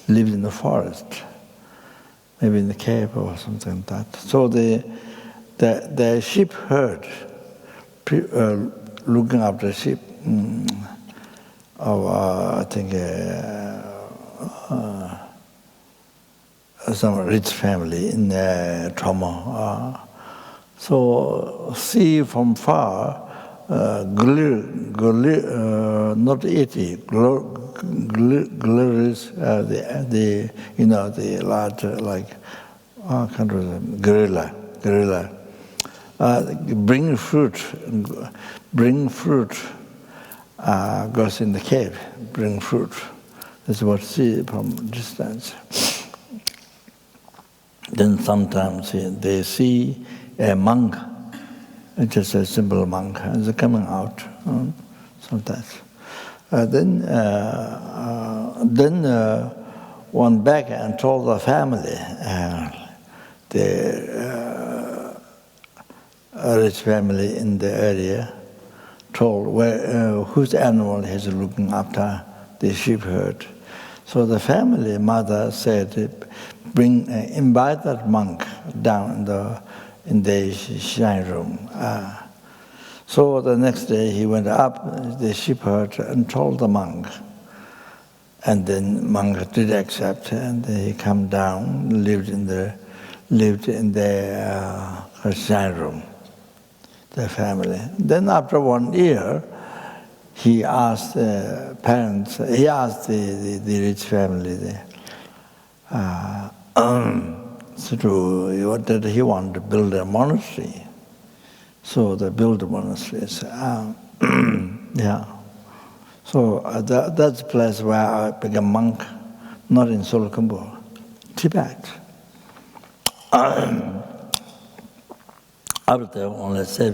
lived in the forest, maybe in the cave or something like that. So the sheep herd, looking after sheep, I think some rich family in Tromo. So see from far, not eating, glorious, the large, like, kind of gorilla. Bring fruit, goes in the cave, bring fruit. That's what you see from distance. Then sometimes they see a monk, just a simple monk, and they're coming out sometimes. Then one back and told the family, the rich family in the area, told whose animal he's looking after, the sheep herd. So the family mother said, invite that monk down in the shrine room. So the next day he went up the shepherd and told the monk. And then monk did accept, and he came down, lived in the shrine room, the family. Then after 1 year, he asked the parents, he asked the rich family there, what did he want to build a monastery? So they built a monastery. Yeah. So that's the place where I became a monk, not in Solokambur, Tibet. After only 6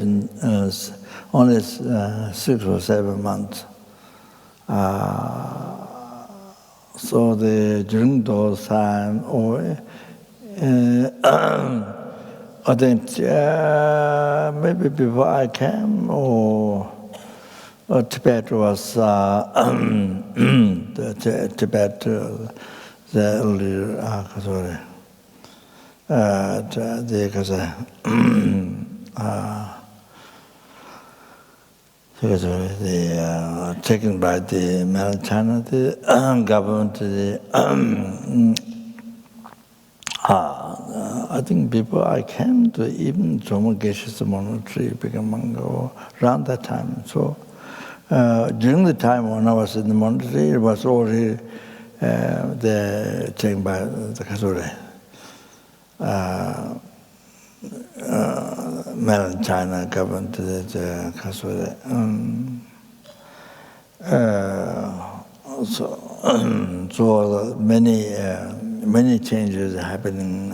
or 7 months. So during those time, I think maybe before I came, or Tibet was Tibet, the earlier taken by the mainland China, the government. I think before I came to even Jomo Geshe's monastery, became monk around that time. So during the time when I was in the monastery, it was already taken by the Kasure. Mainland China government, the Kasure. So many changes happening.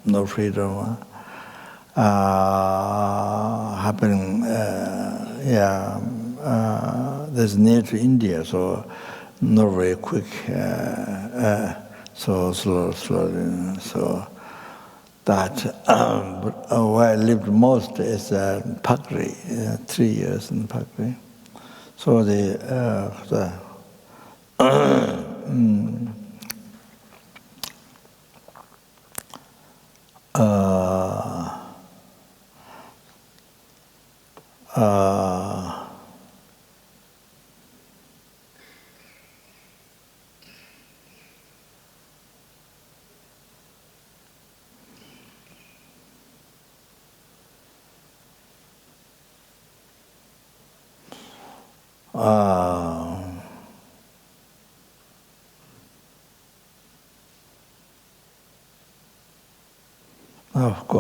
No freedom happening. There's near to India, so not very quick. So slowly. So that where I lived most is Pakri, 3 years in Pakri. So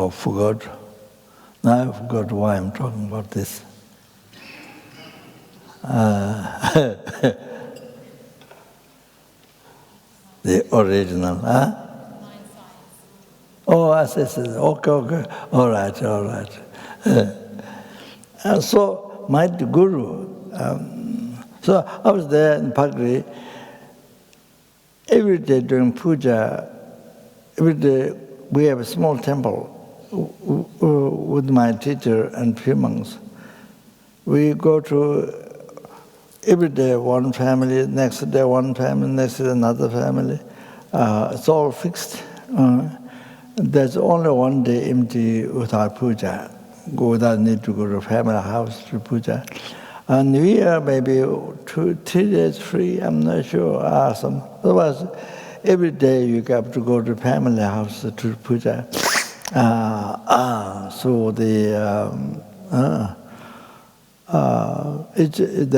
I forgot. Now I forgot why I'm talking about this. The original, huh? Oh, I said, okay. All right. So my guru, so I was there in Pakri. Every day during puja, every day we have a small temple with my teacher and few monks. We go to every day one family, next day one family, next day another family. It's all fixed. There's only one day empty without puja, without need to go to family house to puja. And New Year maybe 2-3 days free, I'm not sure. Otherwise, every day you have to go to family house to puja. So there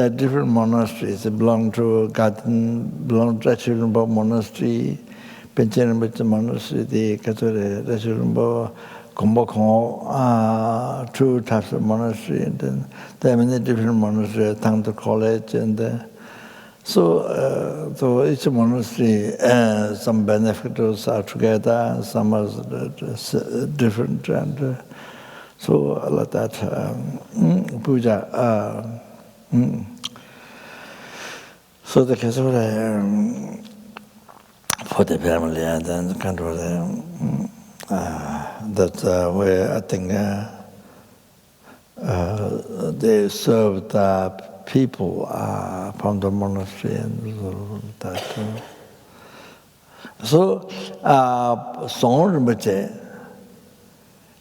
are different monasteries. They belong to Rachirumbo Monastery, Pencharamita Monastery, the Katsure Rachirumbo, Kumbhakon, 2 types of monastery. And then there are many different monasteries, Tangta College, and so each monastery, some benefactors are together, some are different, and so like that puja. So the Kasura for the family, and then kind of that's where I think they served people from the monastery and that. So, Song Rinpoche,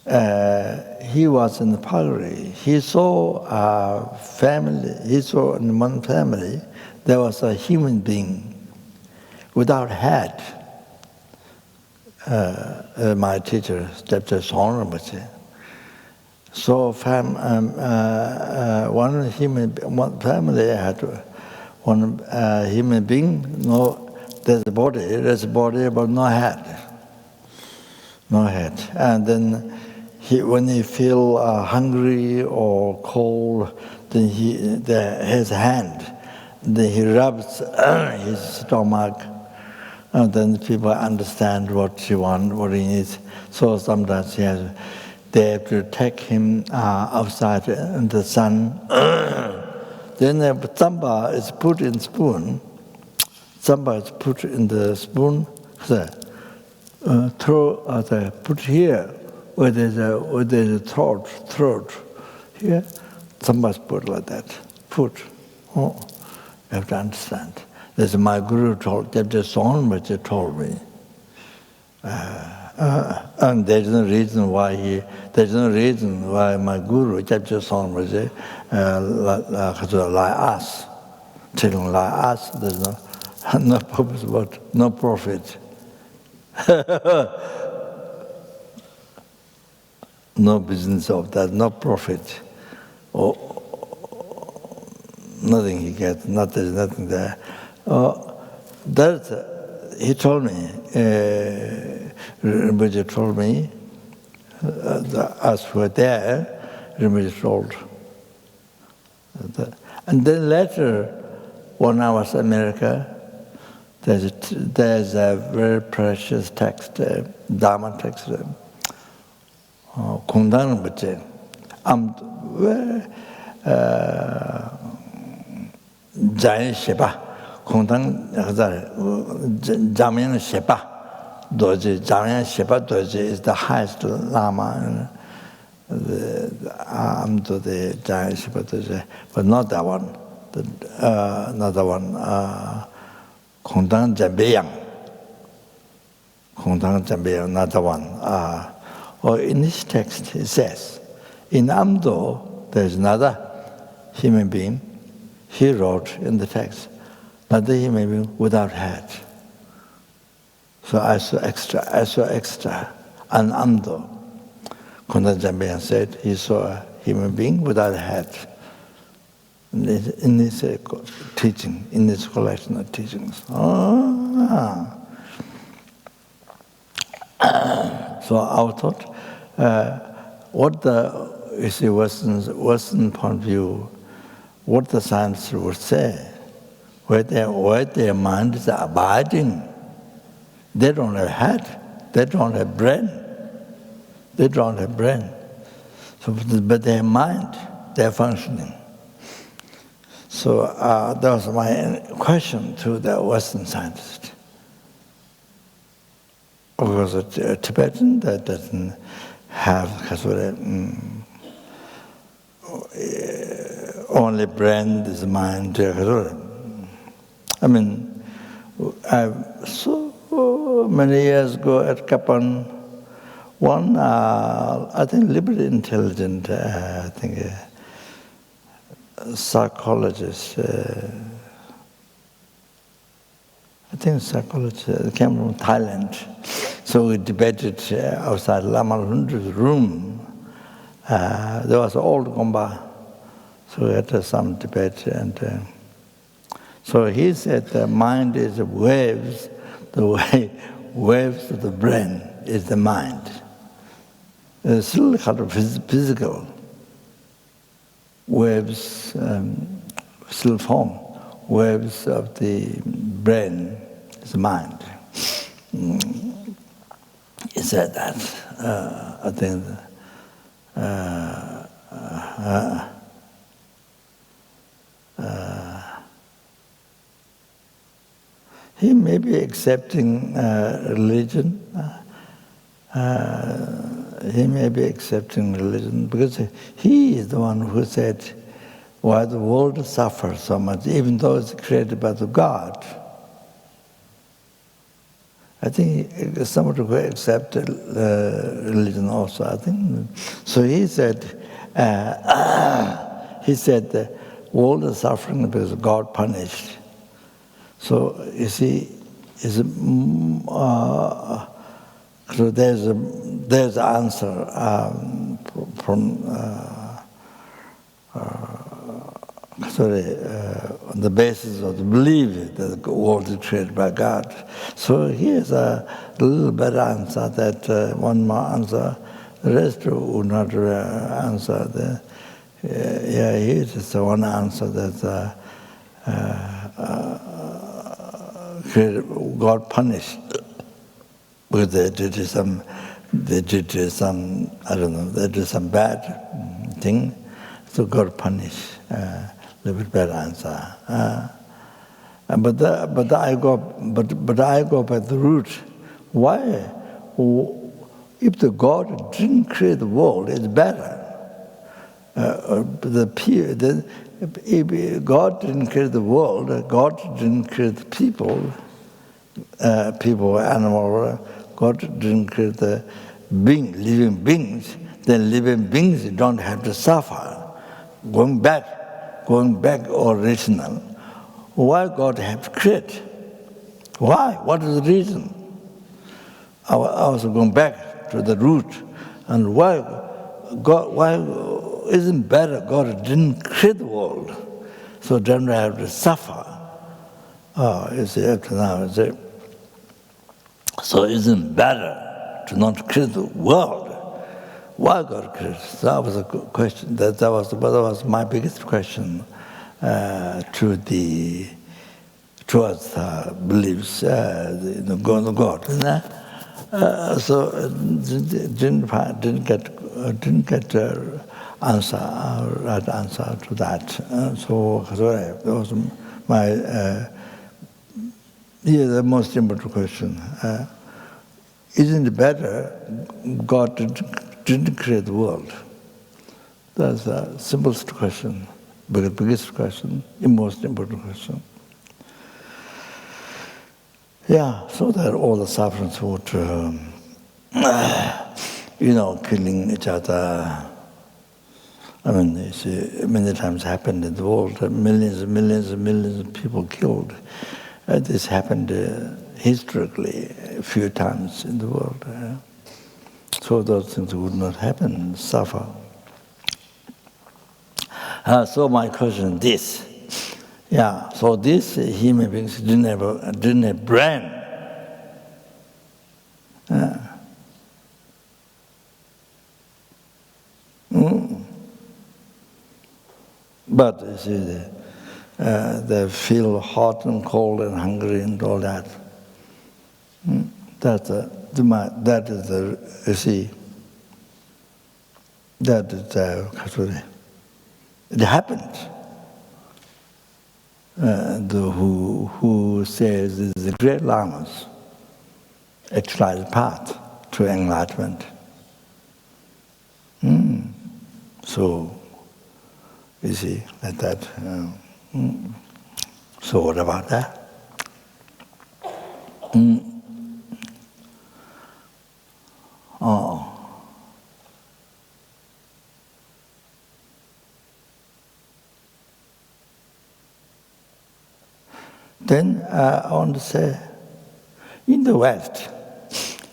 he was in the Pagari. He saw a family, he saw in one family, there was a human being without head. My teacher, Dr. Sonrabachi. So one family had one human being, there's a body, but no head. No head. And then when he feel hungry or cold, then his hand, then he rubs his stomach, and then people understand what he wants, what he needs. So sometimes they have to take him outside in the sun. Then samba is put in spoon. Samba is put in the spoon. Put here where there's a throat. Here, samba is put like that. Put. Oh, you have to understand. This my guru told. Just on which he told me. And there's no reason why my guru, just on was like us, telling like us, there's no purpose, but no profit. No business of that, no profit. Nothing he gets, there's nothing there. He told me, Rinpoche told me, as we were there, Rinpoche told. And then later, when I was in America, there's a very precious text, Dharma text, Kundang Rinpoche. Giant Sheba, Kundang Jamian Sheba. Doji, Jamian Sheba Doji is the highest Lama. I'm to the Giant Sheba Doji, but not that one. Another one, Kundang Jambeyang. Kundang Jambeyang, another one. Or in this text, it says, in Amdo, there's another human being. He wrote in the text, another human being without head. So I saw extra. And Amdo, Kundang Jambeyang said he saw a human being without a head. In this teaching, in this collection of teachings. So I thought, what the Western point of view, what the science would say, where their mind is abiding. They don't have head, they don't have brain. So, but they have mind, they're functioning. So that was my question to the Western scientist. Because a Tibetan that doesn't have only brain is mind. I mean, so many years ago at Kapan, one, I think, liberally intelligent, psychologist, psychologist, came from Thailand. So we debated outside Lama Lundra's room. There was an old Gomba, so we had some debate. And so he said the mind is waves, waves of the brain is the mind. It's still kind of physical. Waves still form. Waves of the brain is the mind. He said that. I think he may be accepting religion. He may be accepting religion because he is the one who said why the world suffers so much, even though it's created by the God. I think somewhat who accept religion also, I think. So he said, all the suffering because God punished. So you see, so there's an answer from on the basis of the belief that the world is created by God. So here's a little better answer that one more answer. The rest would not answer. Here's just one answer that God punished because they did some I don't know, they did some bad thing, so God punished. A little bit better answer. But I go by the root. Why? If the God didn't create the world, it's better. If God didn't create the world, God didn't create the people, animal. God didn't create the living beings. Then living beings don't have to suffer. Going back original. Why God have to create? Why? What is the reason? I was going back to the root, and why isn't better God didn't create the world, so don't have to suffer. You see, up to now, you see, so isn't better to not create the world? Why God created? So that was a question. That was my biggest question towards beliefs, going to God. So didn't get right answer to that. So that was my the most important question. Isn't it better God didn't create the world? That's the simplest question, biggest question, the most important question. Yeah, so that all the sufferings would, killing each other. I mean, you see, many times happened in the world, millions and millions and millions of people killed. This happened historically a few times in the world. So those things would not happen, suffer. So my question is this. Yeah, so these human beings didn't have brain. But you see, they feel hot and cold and hungry and all that. That is the you see. That is it happened. Who says this is the great lamas actualize path to enlightenment. So you see like that. So what about that? Then I want to say, in the West,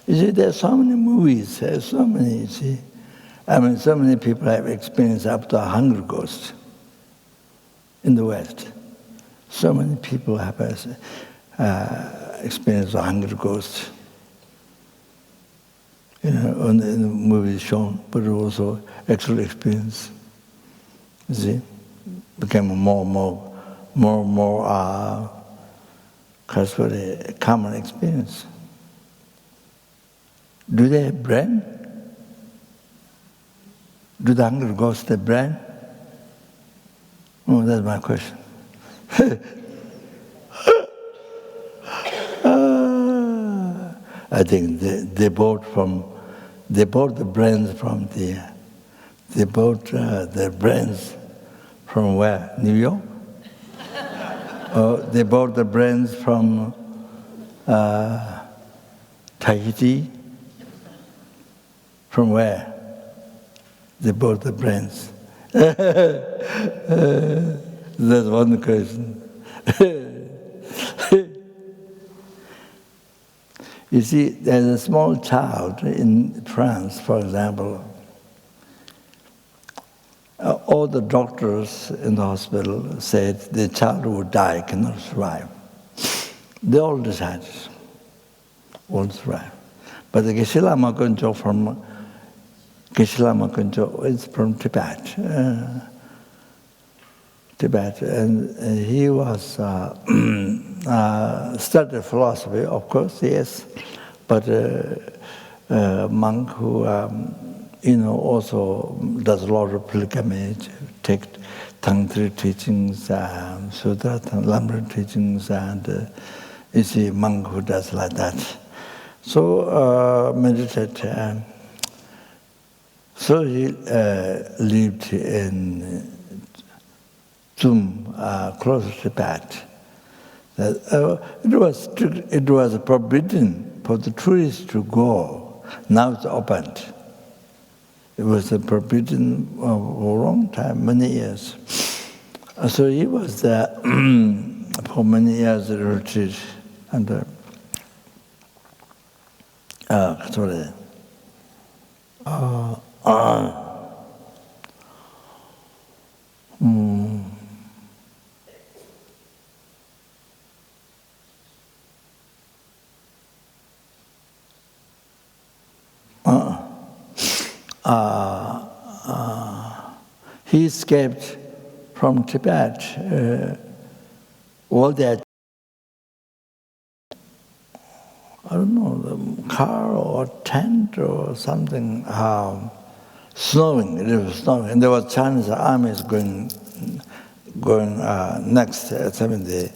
you see, there are so many movies, so many, you see. I mean, so many people have experienced up to a hunger ghost in the West. So many people have experienced a hunger ghost. In the movies shown, but also actual experience. You see, became more and more a common experience. Do they have brain? Do the hunger ghosts have brain? Oh, that's my question. I think they bought the brains from their brains from where? New York? Or they bought the brains from Tahiti. From where? They bought the brains. That's one question. You see, there's a small child in France, for example. All the doctors in the hospital said the child would die, cannot survive. They all decided, won't survive. But the Geshe Lama Kuncho is from Tibet. And he was studied philosophy, of course, yes, but a monk who also does a lot of pilgrimage, take Tantric teachings, Sutra, Lamrim teachings, and is a monk who does like that. So meditate. So he lived in Zum, close to Tibet. It was forbidden for the tourists to go. Now it's opened. It was forbidden for a long time, many years. So he was there for many years at retreat. And sorry. He escaped from Tibet. All that, I don't know, the car or tent or something, snowing. It was snowing, and there was Chinese armies going next. Something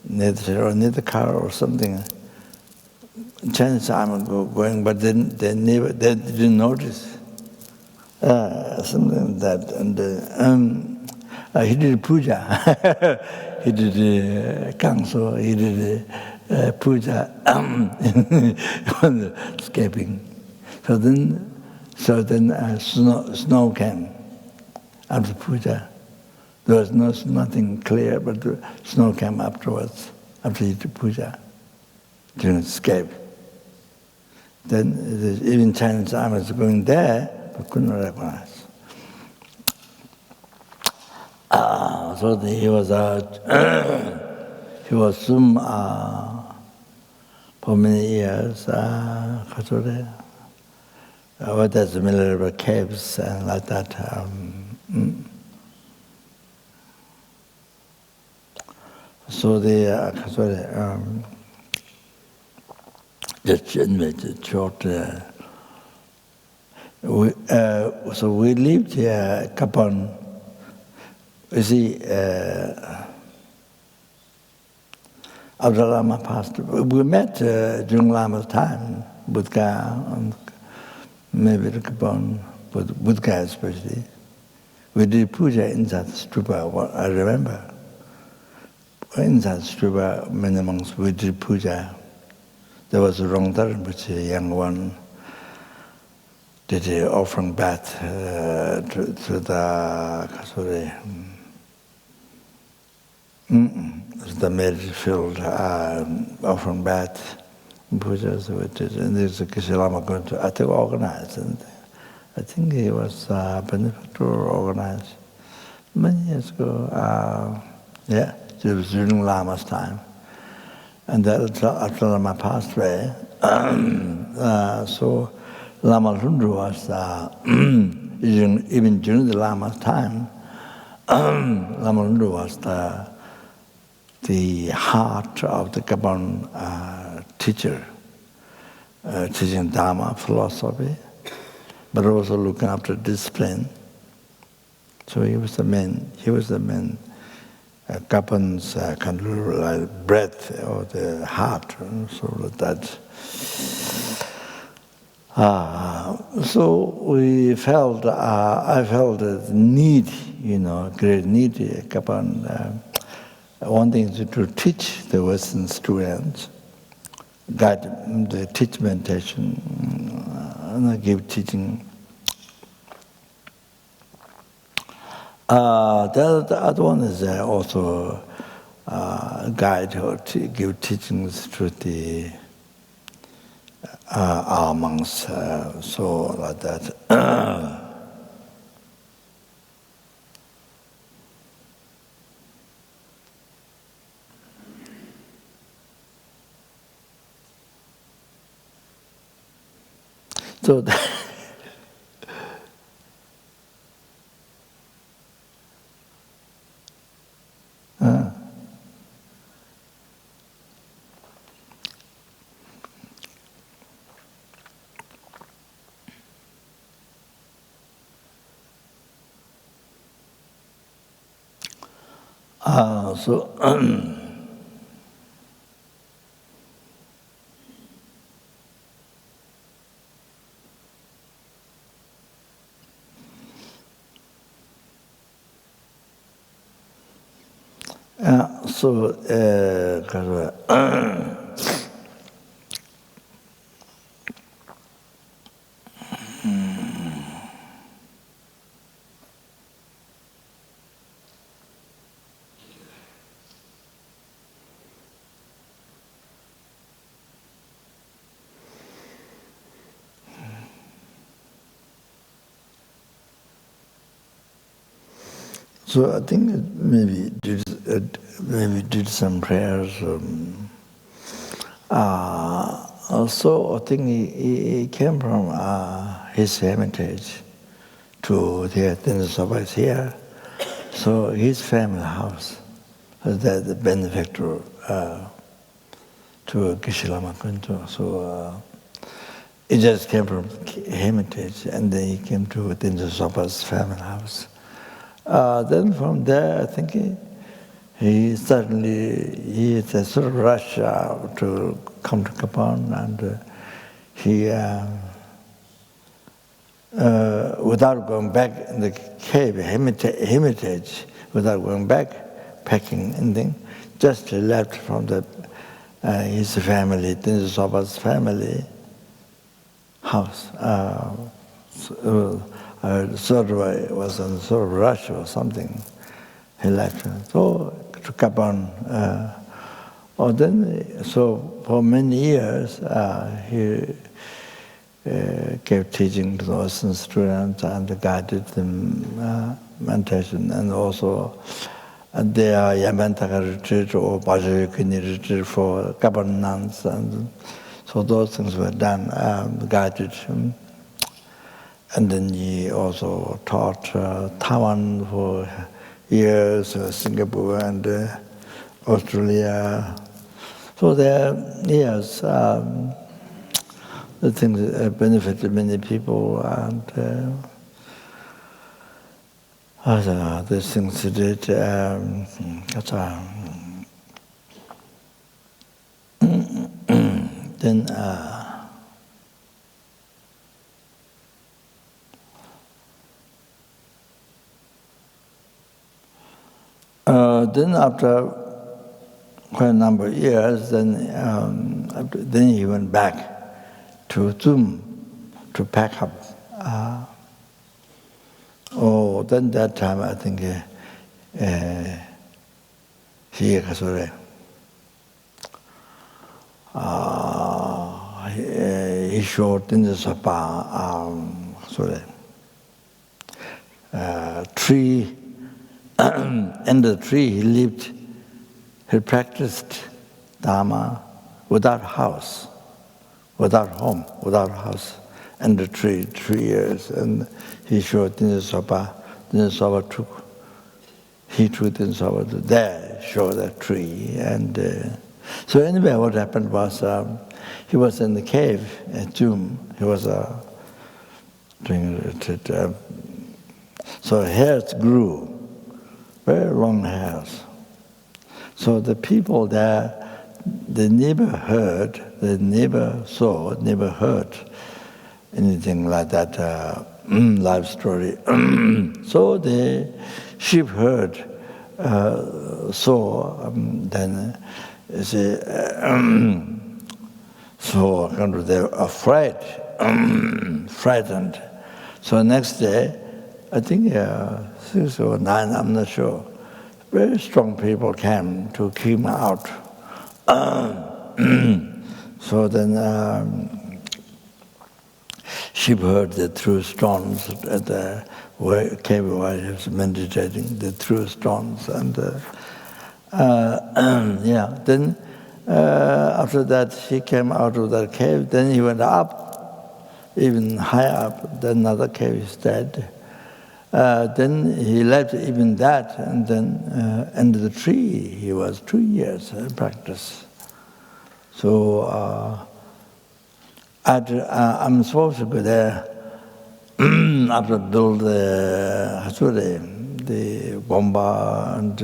near the car or something. Chinese army going, but they didn't notice. Something like that, and he did puja. He did council. He did puja when escaping. So then snow came after puja. There was nothing clear, but the snow came afterwards after he did puja during escape. Then even Chinese armies going there, but couldn't recognize. So he was some for many years. What there's military caves and like that. So just short. So we lived here, Kapon. You see, after Lama passed, we met during Lama's time, Buddha, and maybe the Kapon, but Buddha especially. We did puja inside the Stupa, I remember. Inside the Stupa, many monks, we did puja. There was a Rongdar, which a young one, did an offering bath to the merit-filled offering bath pujas, and there's a Geshe Lama going to, I think, organize, and I think he was benefactor organized many years ago. Yeah, it was during Lama's time, and after Lama passed away, so Lama Lundu was, even during the Lama's time, Lama Lundu was the heart of the Gabon teacher, teaching Dharma, philosophy, but also looking after discipline. So he was the main Gabon's kind of like breath or the heart, sort of that. So we felt, I felt a need, great need, Gabon, wanting to teach the Western students guide, they teach meditation, and they give teaching. The other one is also guide or to give teachings to the our monks, so like that. So So I think maybe did some prayers. Also, I think he came from his hermitage to the Stupa is here. So his family house was the benefactor to Geshe-Lama Kunto. So he just came from hermitage, and then he came to Tenzo Sopa's family house. Then from there, I think he had a sort of rush to come to Kapan, and he, without going back in the cave, hermitage, without going back, packing anything, just left from his family, Tenzo Sopa's family house. Sort of was in sort of rush or something. He left. So to Kapan. So for many years, he gave teaching to those students and guided them meditation, and also their Yamantaka retreat or Bajayukini retreat for Kapan nuns, and so those things were done, guided him. And then he also taught Taiwan for years, Singapore and Australia. So there, yes, the things benefited many people, and these things he did. Then. Then after quite a number of years, then he went back to Thum to pack up. Then that time I think he showed in the Sapa tree. Under the tree he lived, he practiced Dharma without house, without home, without house, under the tree, 3 years. And he showed Tenzo Sopa took Tenzo Sopa to there, show that tree. And so anyway, what happened was he was in the cave at Jum. He was doing retreat. So hairs grew. Very long hairs. So the people there, they never heard, they never saw, never heard anything like that life story. So the sheep heard, saw, then So they were afraid, frightened. So next day, I think 6 or 9, I'm not sure, very strong people came to keep me out. So then she heard the threw stones at the cave where he was meditating, the threw stones. And yeah, then after that he came out of that cave, then he went up, even higher up, then another cave he stayed. Then he left even that, and then under the tree he was 2 years in practice. So I'm supposed to go there after build the Gomba and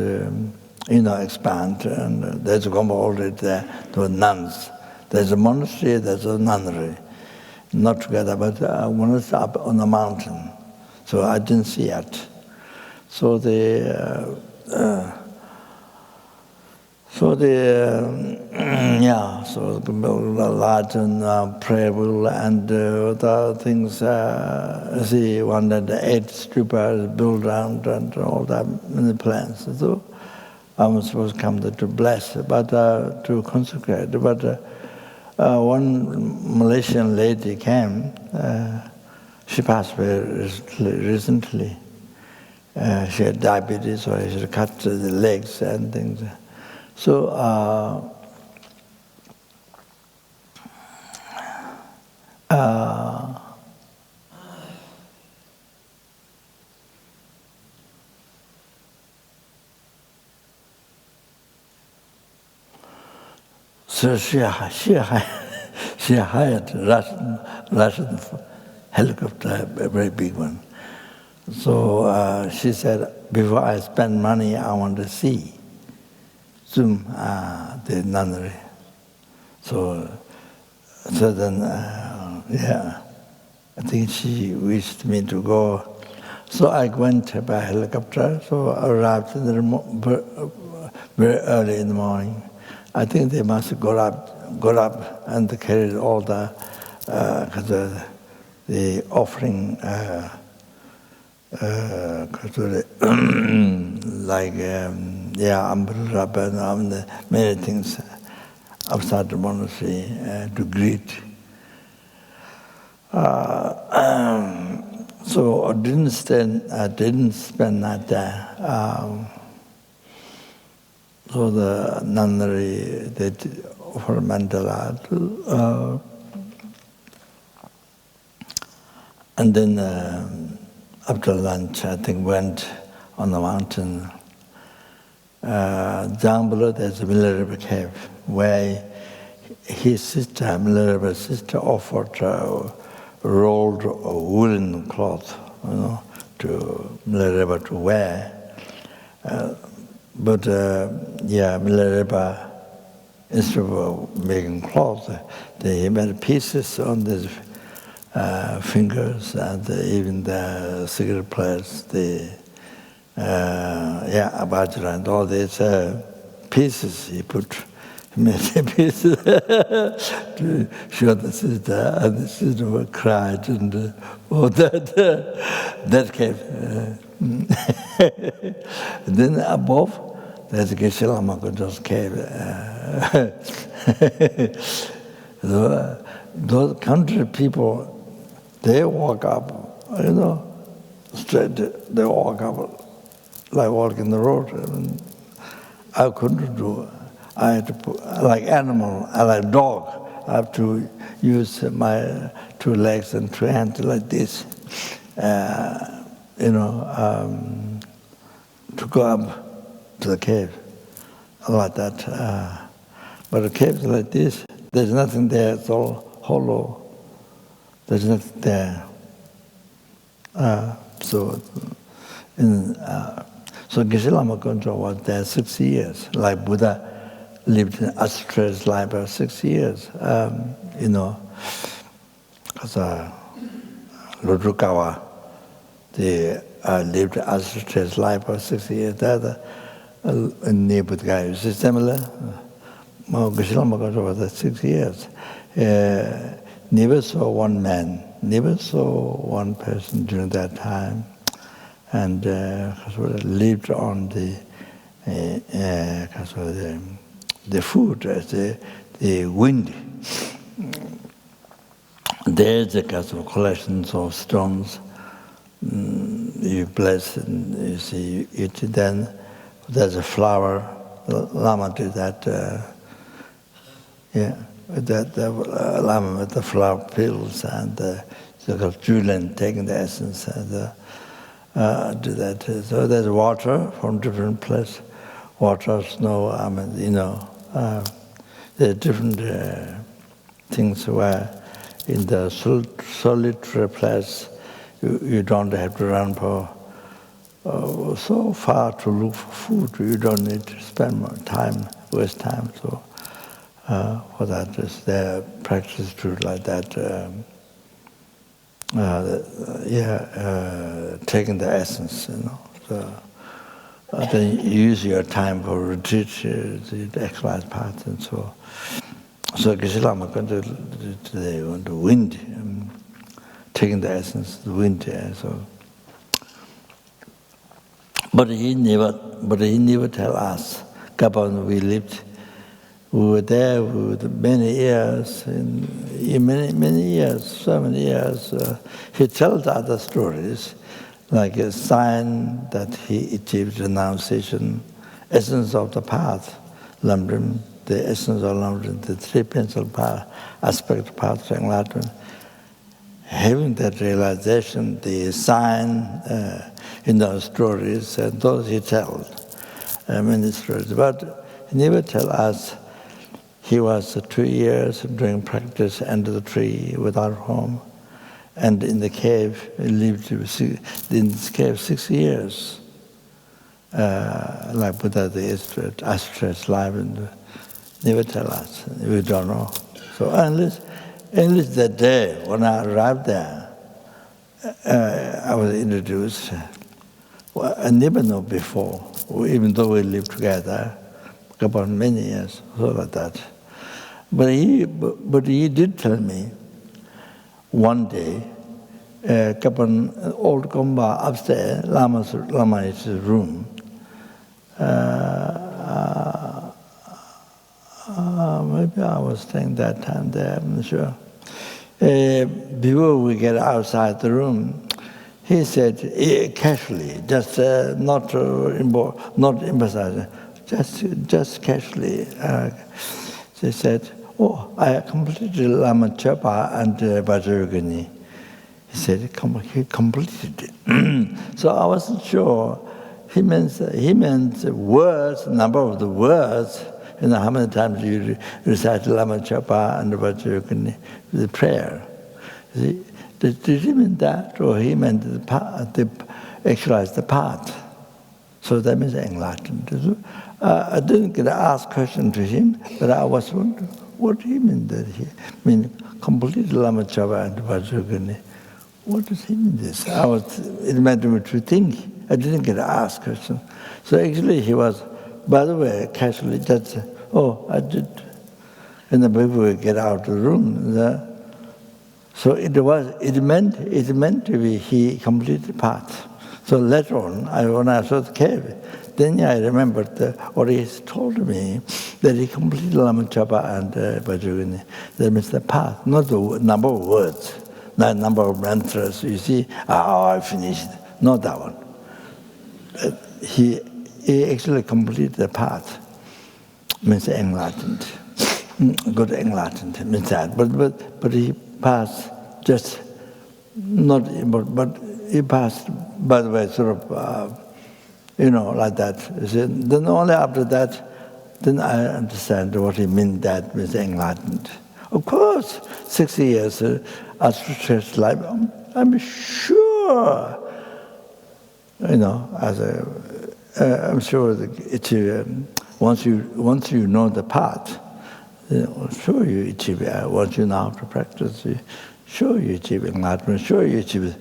expand, and there's a Gomba already there. There were nuns. There's a monastery, there's a nunnery, not together, but one is up on the mountain. So I didn't see it. So the Latin prayer wheel and other things. She wanted 8 stupas built around and all that many plans. So I'm supposed to come there to bless, but to consecrate. But one Malaysian lady came. She passed away recently. She had diabetes, so she had cut the legs and things. So so she hired Russian helicopter, a very big one. So she said, before I spend money, I want to see the nunnery. So then, yeah, I think she wished me to go. So I went by helicopter, so I arrived very early in the morning. I think they must have got up and carried all the offering, like umbrella and many things outside the monastery to greet. So I didn't spend that day. So the nunnery, they offered mandala to, and then after lunch, I think went on the mountain. Down below there's a Milarepa cave where his sister, Milarepa's sister, offered rolled woolen cloth, to Milarepa to wear. But Milarepa, instead of making cloth, they made pieces on the fingers and even the cigarette players, the abajra and all these pieces he made the pieces to show the sister, and the sister cried and all that came. Then above, there's a Geshe-Lama-Khyentse's cave. Those country people, they walk up, straight, they walk up like walking the road. And I couldn't do it. I had to put, like animal, like dog, I have to use my 2 legs and 2 hands like this, to go up to the cave, like that. But the caves like this, there's nothing there, it's all hollow. There's nothing there. So Geshe-Lama-Khyentse was there 6 years, like Buddha lived in Australia's life for 6 years, because Lodrukawa, they lived Australia's life for 6 years. That near Buddha is similar. Geshe-Lama-Khyentse was there 6 years. never saw one man, never saw one person during that time, and lived on the food, the wind. There's a collections of stones. You bless and you see it. Then there's a flower. Lama did that. The Lama with the flower pills and the Julian taking the essence and do that. So there's water from different places. Water, snow. There are different things where in the solitary place you don't have to run for so far to look for food. You don't need to spend more time, waste time. So for that, is their practice to like that. Taking the essence, So, then you use your time for retreat, the actualize part, and so. So Geshe-Lama going to the wind, taking the essence of the wind. So, but he never tell us. Gabon, we were there with many years, many years, so many years. He tells other stories, like a sign that he achieved renunciation, essence of the path, Lamrim, the essence of Lamrim, the three pencil path, aspect path to enlightenment. Having that realization, the sign in those stories, and those he tells, many stories. But he never tell us he was 2 years doing practice under the tree without home. And in the cave, he lived in this cave 6 years. Like Buddha, the asterisk life, and never tell us. We don't know. So unless that day when I arrived there, I was introduced. Well, I never know before, even though we lived together about many years, so like that. But he did tell me one day, old Gomba upstairs, Lama's room. Maybe I was staying that time there, I'm not sure. Before we get outside the room, he said casually, just not emphasizing, just casually. He said, "Oh, I completed Lama Chapa and Vajrayogini." He said he completed it. So I wasn't sure. He meant words, number of the words. How many times you recite Lama Chapa and Vajrayogini, the prayer. See, did he mean that, or he meant actualize the path? So that means enlightened. I didn't get to ask question to him, but I was wondering what he meant. That he mean complete Lama Chapa and Vajrayogini. What does he mean this? It meant me to think. I didn't get to ask question. So actually he was, by the way, casually just, I did. And then before we get out of the room, so it meant to be he completed the path. So later on, when I saw the cave, then I remembered what he told me, that he completed Lama Chapa and Vajrayogini. That means the path, not the number of words, not number of mantras. You see, I finished. Not that one. He actually completed the path. Means enlightened. Good enlightened means that. But he passed just not, but he passed, by the way, sort of, like that. Then only after that, then I understand what he meant, that means enlightened. Of course, 60 years astral life, I'm sure, I'm sure that once you know the path, sure you achieve it. Once you know how to practice, sure you achieve enlightenment, sure you achieve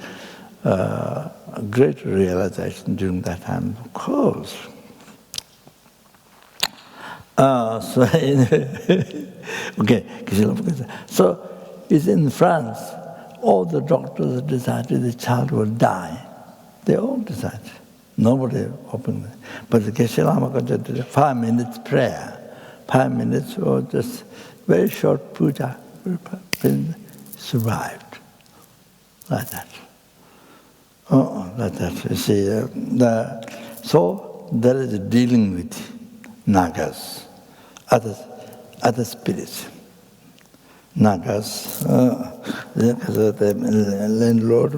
a great realization during that time, of course. So okay, so it's in France. All the doctors decided the child will die. They all decided. Nobody opened it. But the Geshe Lama did 5 minutes prayer, 5 minutes or just very short puja, survived like that. Like that. You see, so there is dealing with nagas, other spirits. Nagas, the landlord,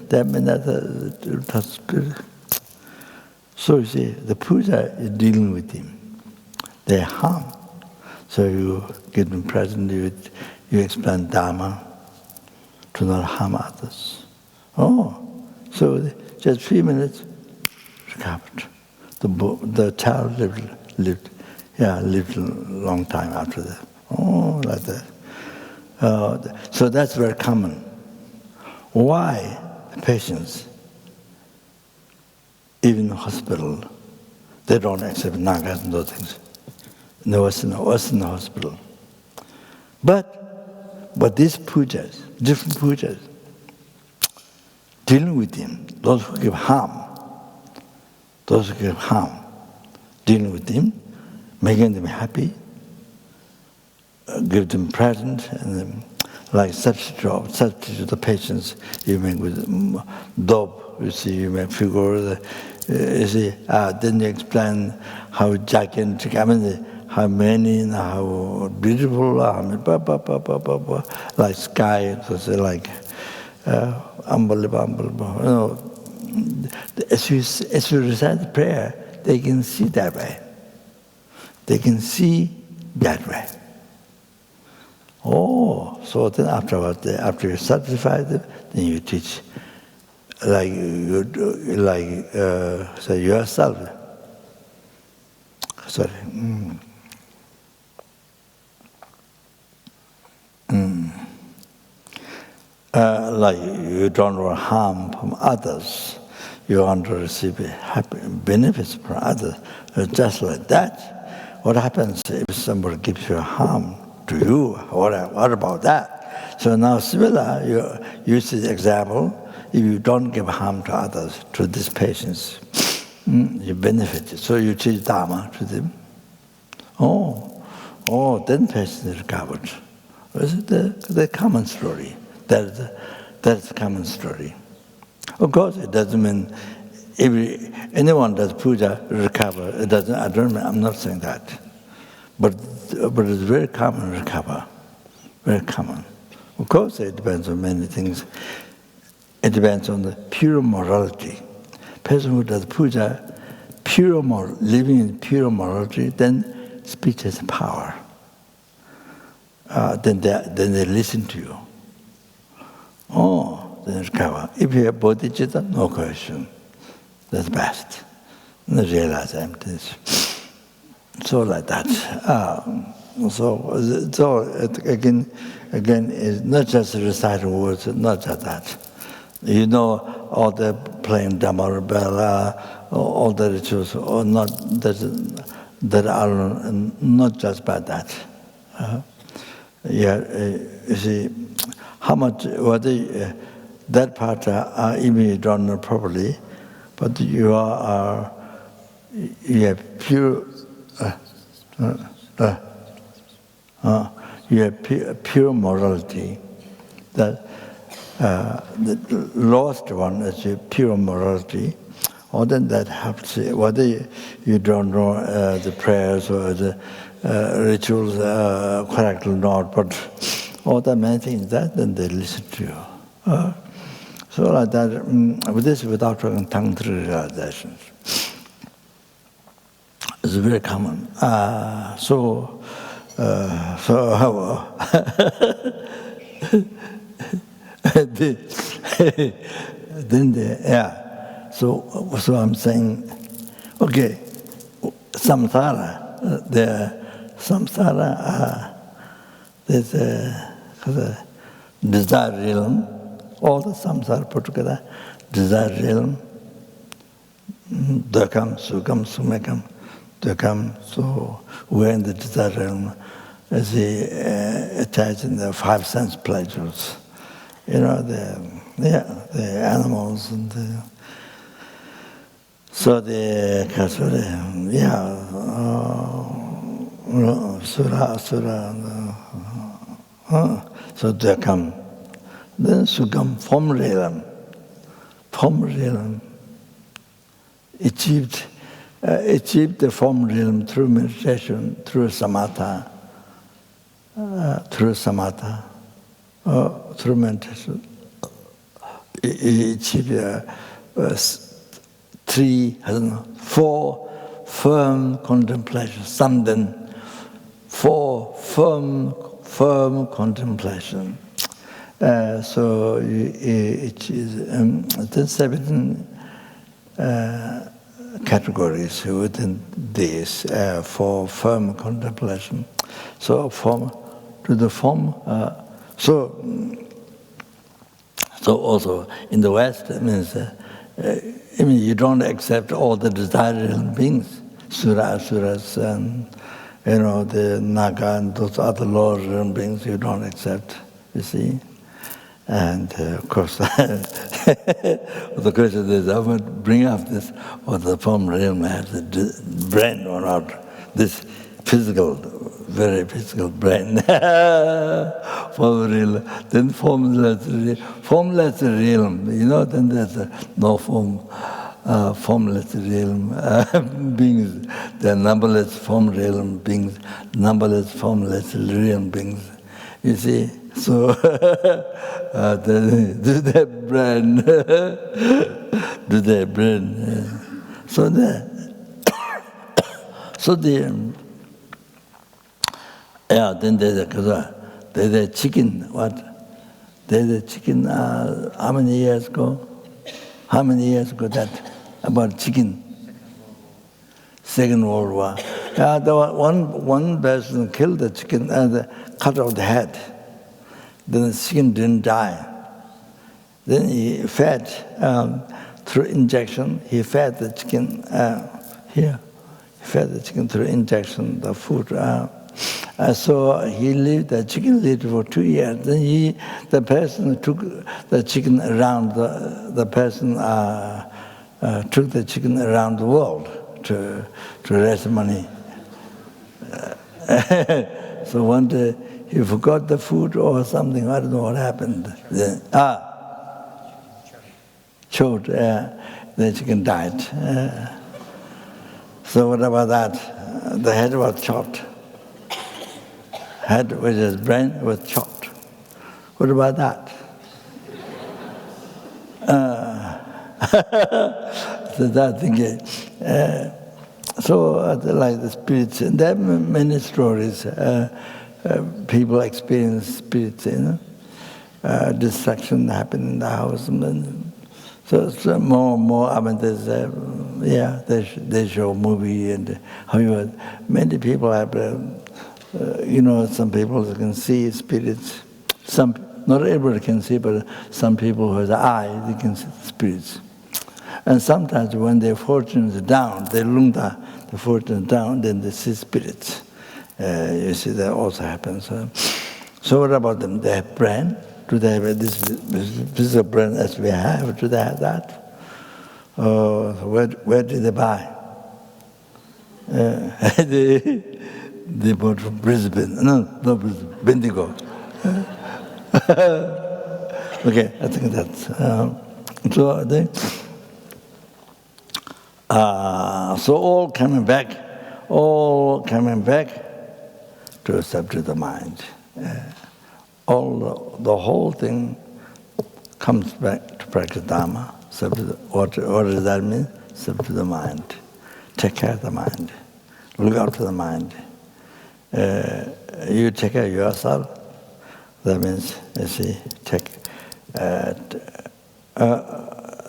there have been other spirits. So you see, the puja is dealing with him. They harm. So you give them present, you explain Dharma to not harm others. So just 3 minutes, recovered. The child lived a long time after that. Like that. So that's very common. Why patients, even in the hospital, they don't accept nagas and those things. In the Western hospital. But these pujas, different pujas, dealing with him, those who give harm, dealing with him, making them happy, give them present, and then, like substitute the patients you make with dope. You see, you make figure. You see, then you explain how gigantic. I mean, how many and how beautiful. Like sky. It was like unbelievable. You know, as you recite the prayer, they can see that way. They can see that way. So then afterwards, after you satisfy them, then you teach, like say yourself. Sorry. Like you don't want harm from others, you want to receive happy benefits from others. Just like that, what happens if somebody gives you harm to you? What about that? So now similar, you use this example. If you don't give harm to others, to these patients, you benefit. So you teach Dharma to them. Then patients are recovered. This is the common story. That's the common story. Of course, it doesn't mean anyone does puja recover. It doesn't. I'm not saying that. But it's very common recover. Very common. Of course, it depends on many things. It depends on the pure morality. Person who does puja, living in pure morality, then speech has power. Then they listen to you. Then recover. If you have bodhichitta, no question. That's best. And realize emptiness. So like that. So again, it's not just reciting words, not just that. You know, all the playing Dharma, all the rituals, or not that are not just by that. You see, how much that part even you don't know properly, but you have pure. You have pure morality. That the lowest one is your pure morality. Or then that helps you. Whether you don't know the prayers or the rituals correctly or not, but all the many things that, then they listen to you. So like that, with this without talking tongue through realizations. It's very common. So I'm saying, okay, samsara, there's a desire realm, all the samsara put together, desire realm, dakam, sukam, sumekam, to come. So we're in the desire realm as attached in the five sense pleasures. You know, the animals and Sura, so they come. Then Sugam, form realm, achieved the form realm through meditation, through samatha, through meditation. He achieved four firm contemplation, samden, four firm contemplation. So it is the 7 categories within these for firm contemplation. So so also in the West, it means you don't accept all the desired beings, asuras, and the Naga and those other lower realm beings. You don't accept, you see. And of course, the question is, I would bring up this, or the form realm has a brain or not, this very physical brain. Form realm, then formless realm, then there's no form, formless realm beings, there are numberless form realm beings, numberless formless realm beings, you see. So, do their brain, So then there's a chicken. What? There's a chicken. How many years ago? That about chicken. Second World War. There was one person killed the chicken and cut off the head. Then the chicken didn't die. Then he fed through injection. He fed the chicken here. He fed the chicken through injection, the food. So the chicken lived for 2 years. Then the person took the chicken around. The person took the chicken around the world to raise money. So one day he forgot the food or something. I don't know what happened. Then, choked. The chicken died. So what about that? The head was chopped. Head with his brain was chopped. What about that? So that thing. Like the spirits, and there are many stories. People experience spirits, destruction happened in the house. So more. I mean, they show movie and however many people have. Some people can see spirits. Not everybody can see, but some people who have the eye, they can see spirits. And sometimes when their fortune is down, the fortune is down, then they see spirits. You see, that also happens. So what about them? They have brain. Do they have this physical brain as we have? Do they have that? Where did they buy? They bought from Brisbane. No, not Brisbane, Bendigo. Okay, I think that's... So all coming back to subdue the mind. The whole thing comes back to practice Dharma. What does that mean? Subdue the mind. Take care of the mind. Look after the mind. You take care of yourself. That means, you see, take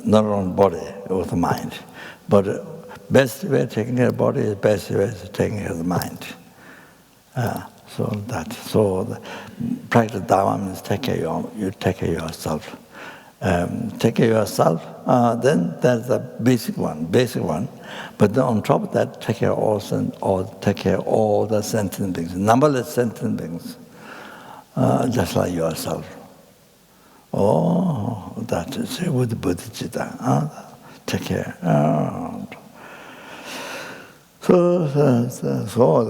not only body, with the mind. But best way of taking care of the body is best way of taking care of the mind. So the practice Dharma means you take care of yourself. Take care of yourself then that's the basic one. But then on top of that, take care of all the sentient beings, numberless sentient beings, just like yourself. Oh, that is with bodhichitta. Take care. So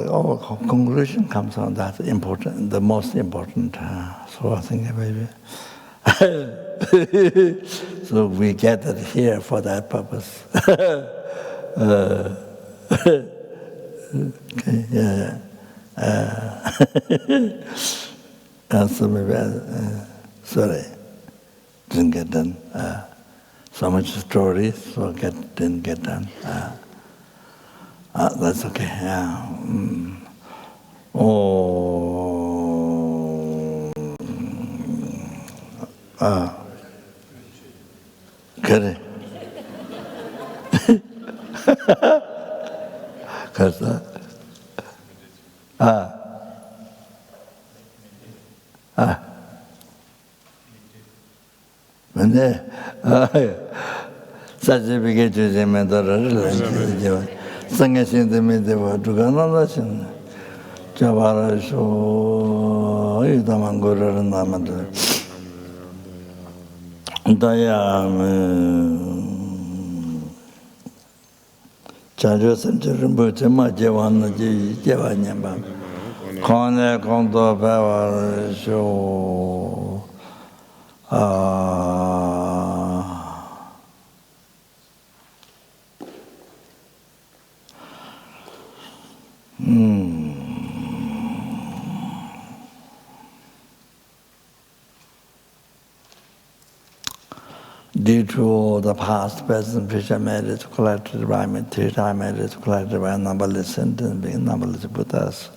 all conclusion comes on that important, the most important. So I think maybe. So we gathered here for that purpose. Okay, yeah. So maybe, sorry, didn't get done. So much stories, so didn't get done. That's okay. Yeah. 그래. 그래서 근데 사실 이게 주제면 더를 성계신들이 되고 누가 나라신 자바라쇼 이다만 거를 나만들 다야면 자주선들은 뭐좀 제왕는지 제왕냐만 권에 공도 배워쇼 Due to the past, present, future merits collected by me, three-time merits collected by numberless sentient beings, numberless Buddhas.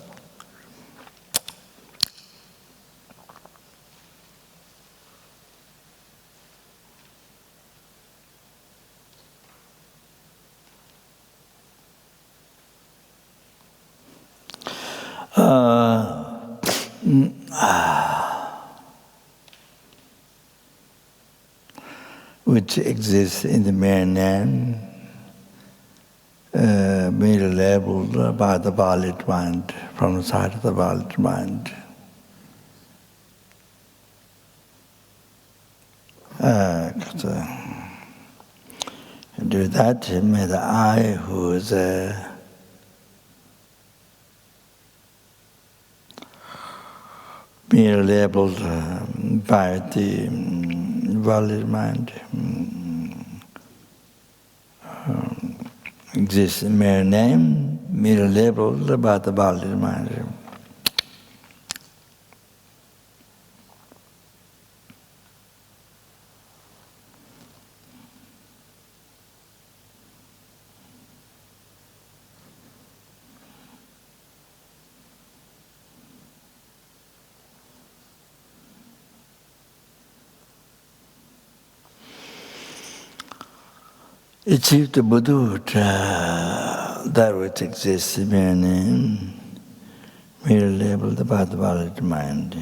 Which exists in the mere name, merely labeled by the valid mind, from the side of the valid mind. Do that, may the I who is merely labeled by the valid mind exists in mere name, merely labeled by the valid mind. Achieve the bodhichitta, that which exists in mere name, merely labeled by the valid mind.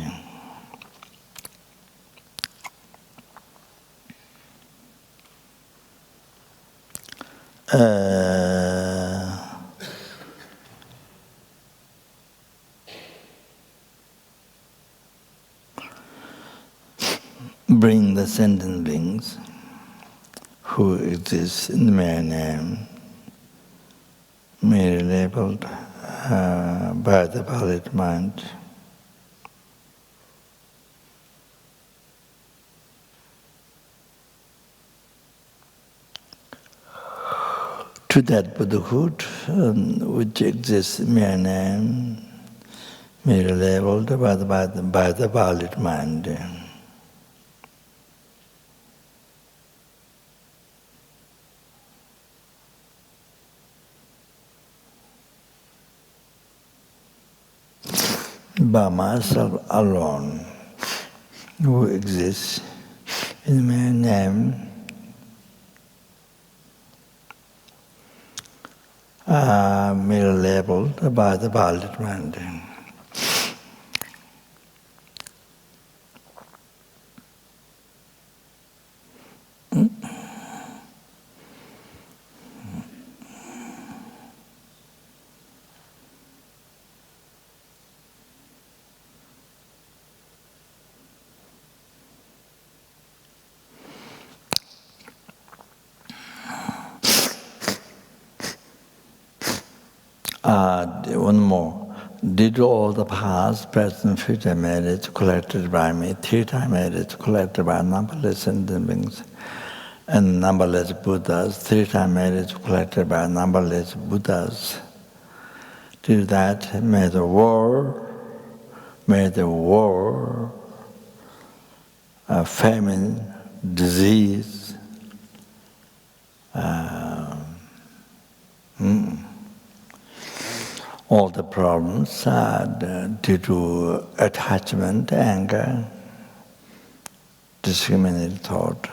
Bring the sentient beings who exists in the mere name, merely labeled by the valid mind. To that Buddhahood which exists in mere name, merely labeled by the valid mind. By myself alone, who exists in mere name, merely labeled by the valid mind. One more. Due to all the past, present, future merits collected by me, 3 times merits collected by numberless sentient beings and numberless Buddhas, 3 times merits collected by numberless Buddhas. Due to that, may the war, famine, disease, all the problems due to attachment, anger, discriminating thought,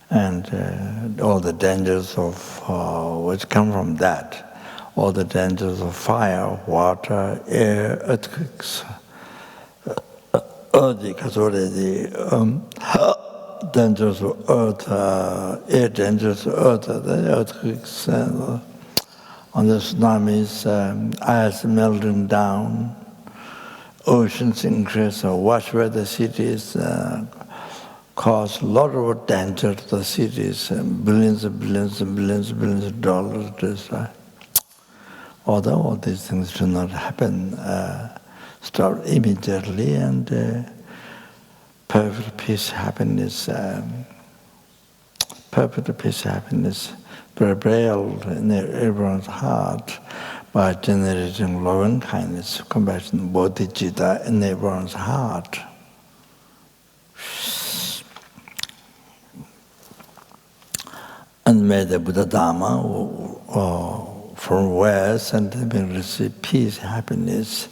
and all the dangers of which come from that, all the dangers of fire, water, air, earthquakes, dangers of earth, air dangers of earth, the earthquakes, on the tsunamis, ice melting down, oceans increase, wash away the cities, cause a lot of danger to the cities, billions and billions and billions and billions of dollars destroyed. Although all these things do not happen, stop immediately, and perfect peace, happiness, prevailed in everyone's heart by generating loving kindness, compassion, bodhichitta in everyone's heart. And may the Buddha Dharma, from where sentient beings receive peace, happiness,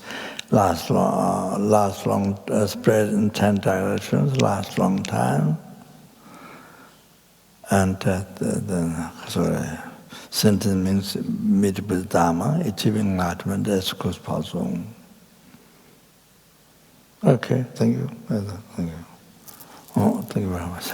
last long, spread in 10 directions, last long time. And sentient beings meet with Dharma, achieving enlightenment as quick as possible. Okay, thank you. Thank you. Oh, thank you very much.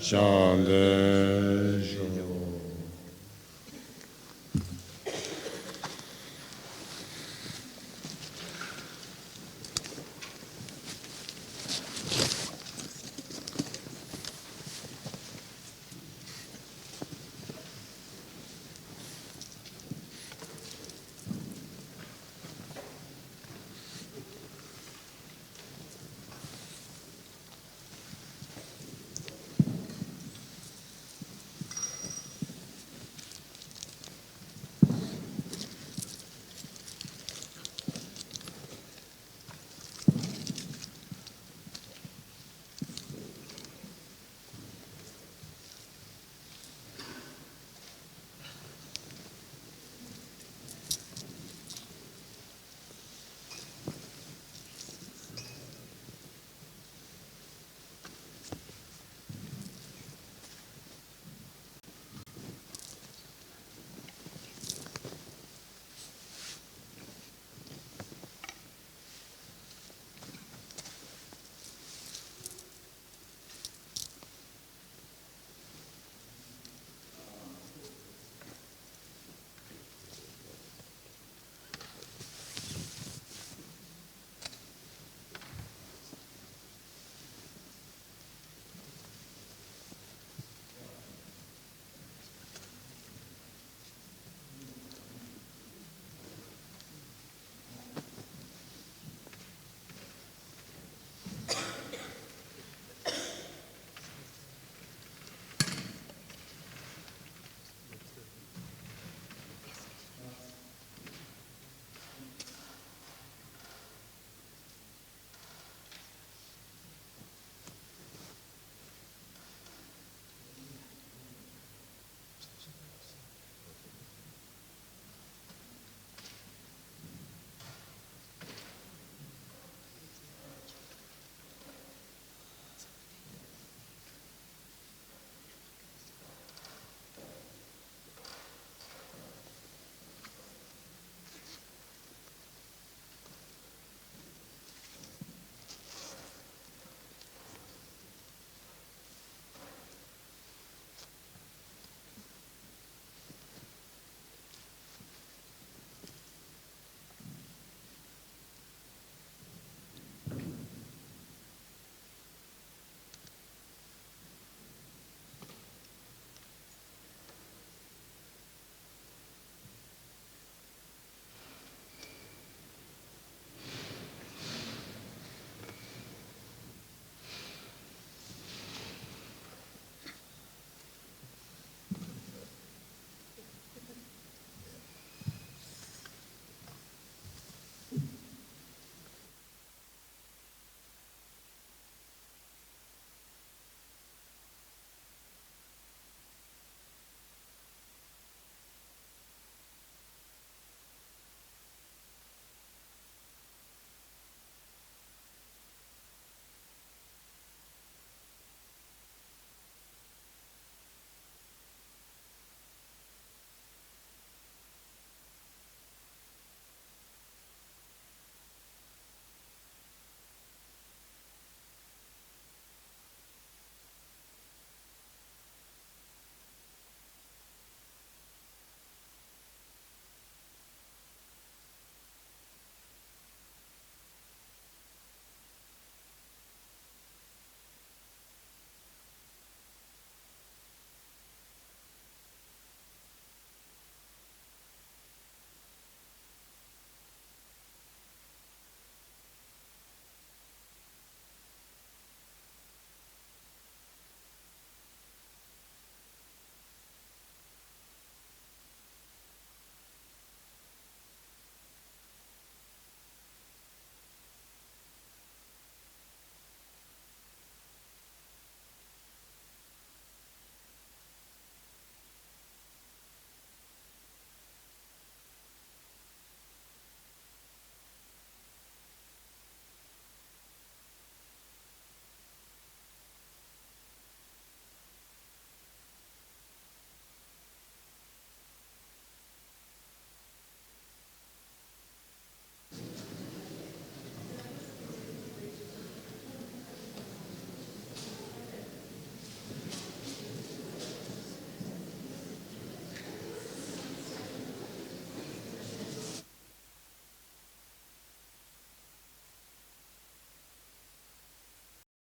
Shande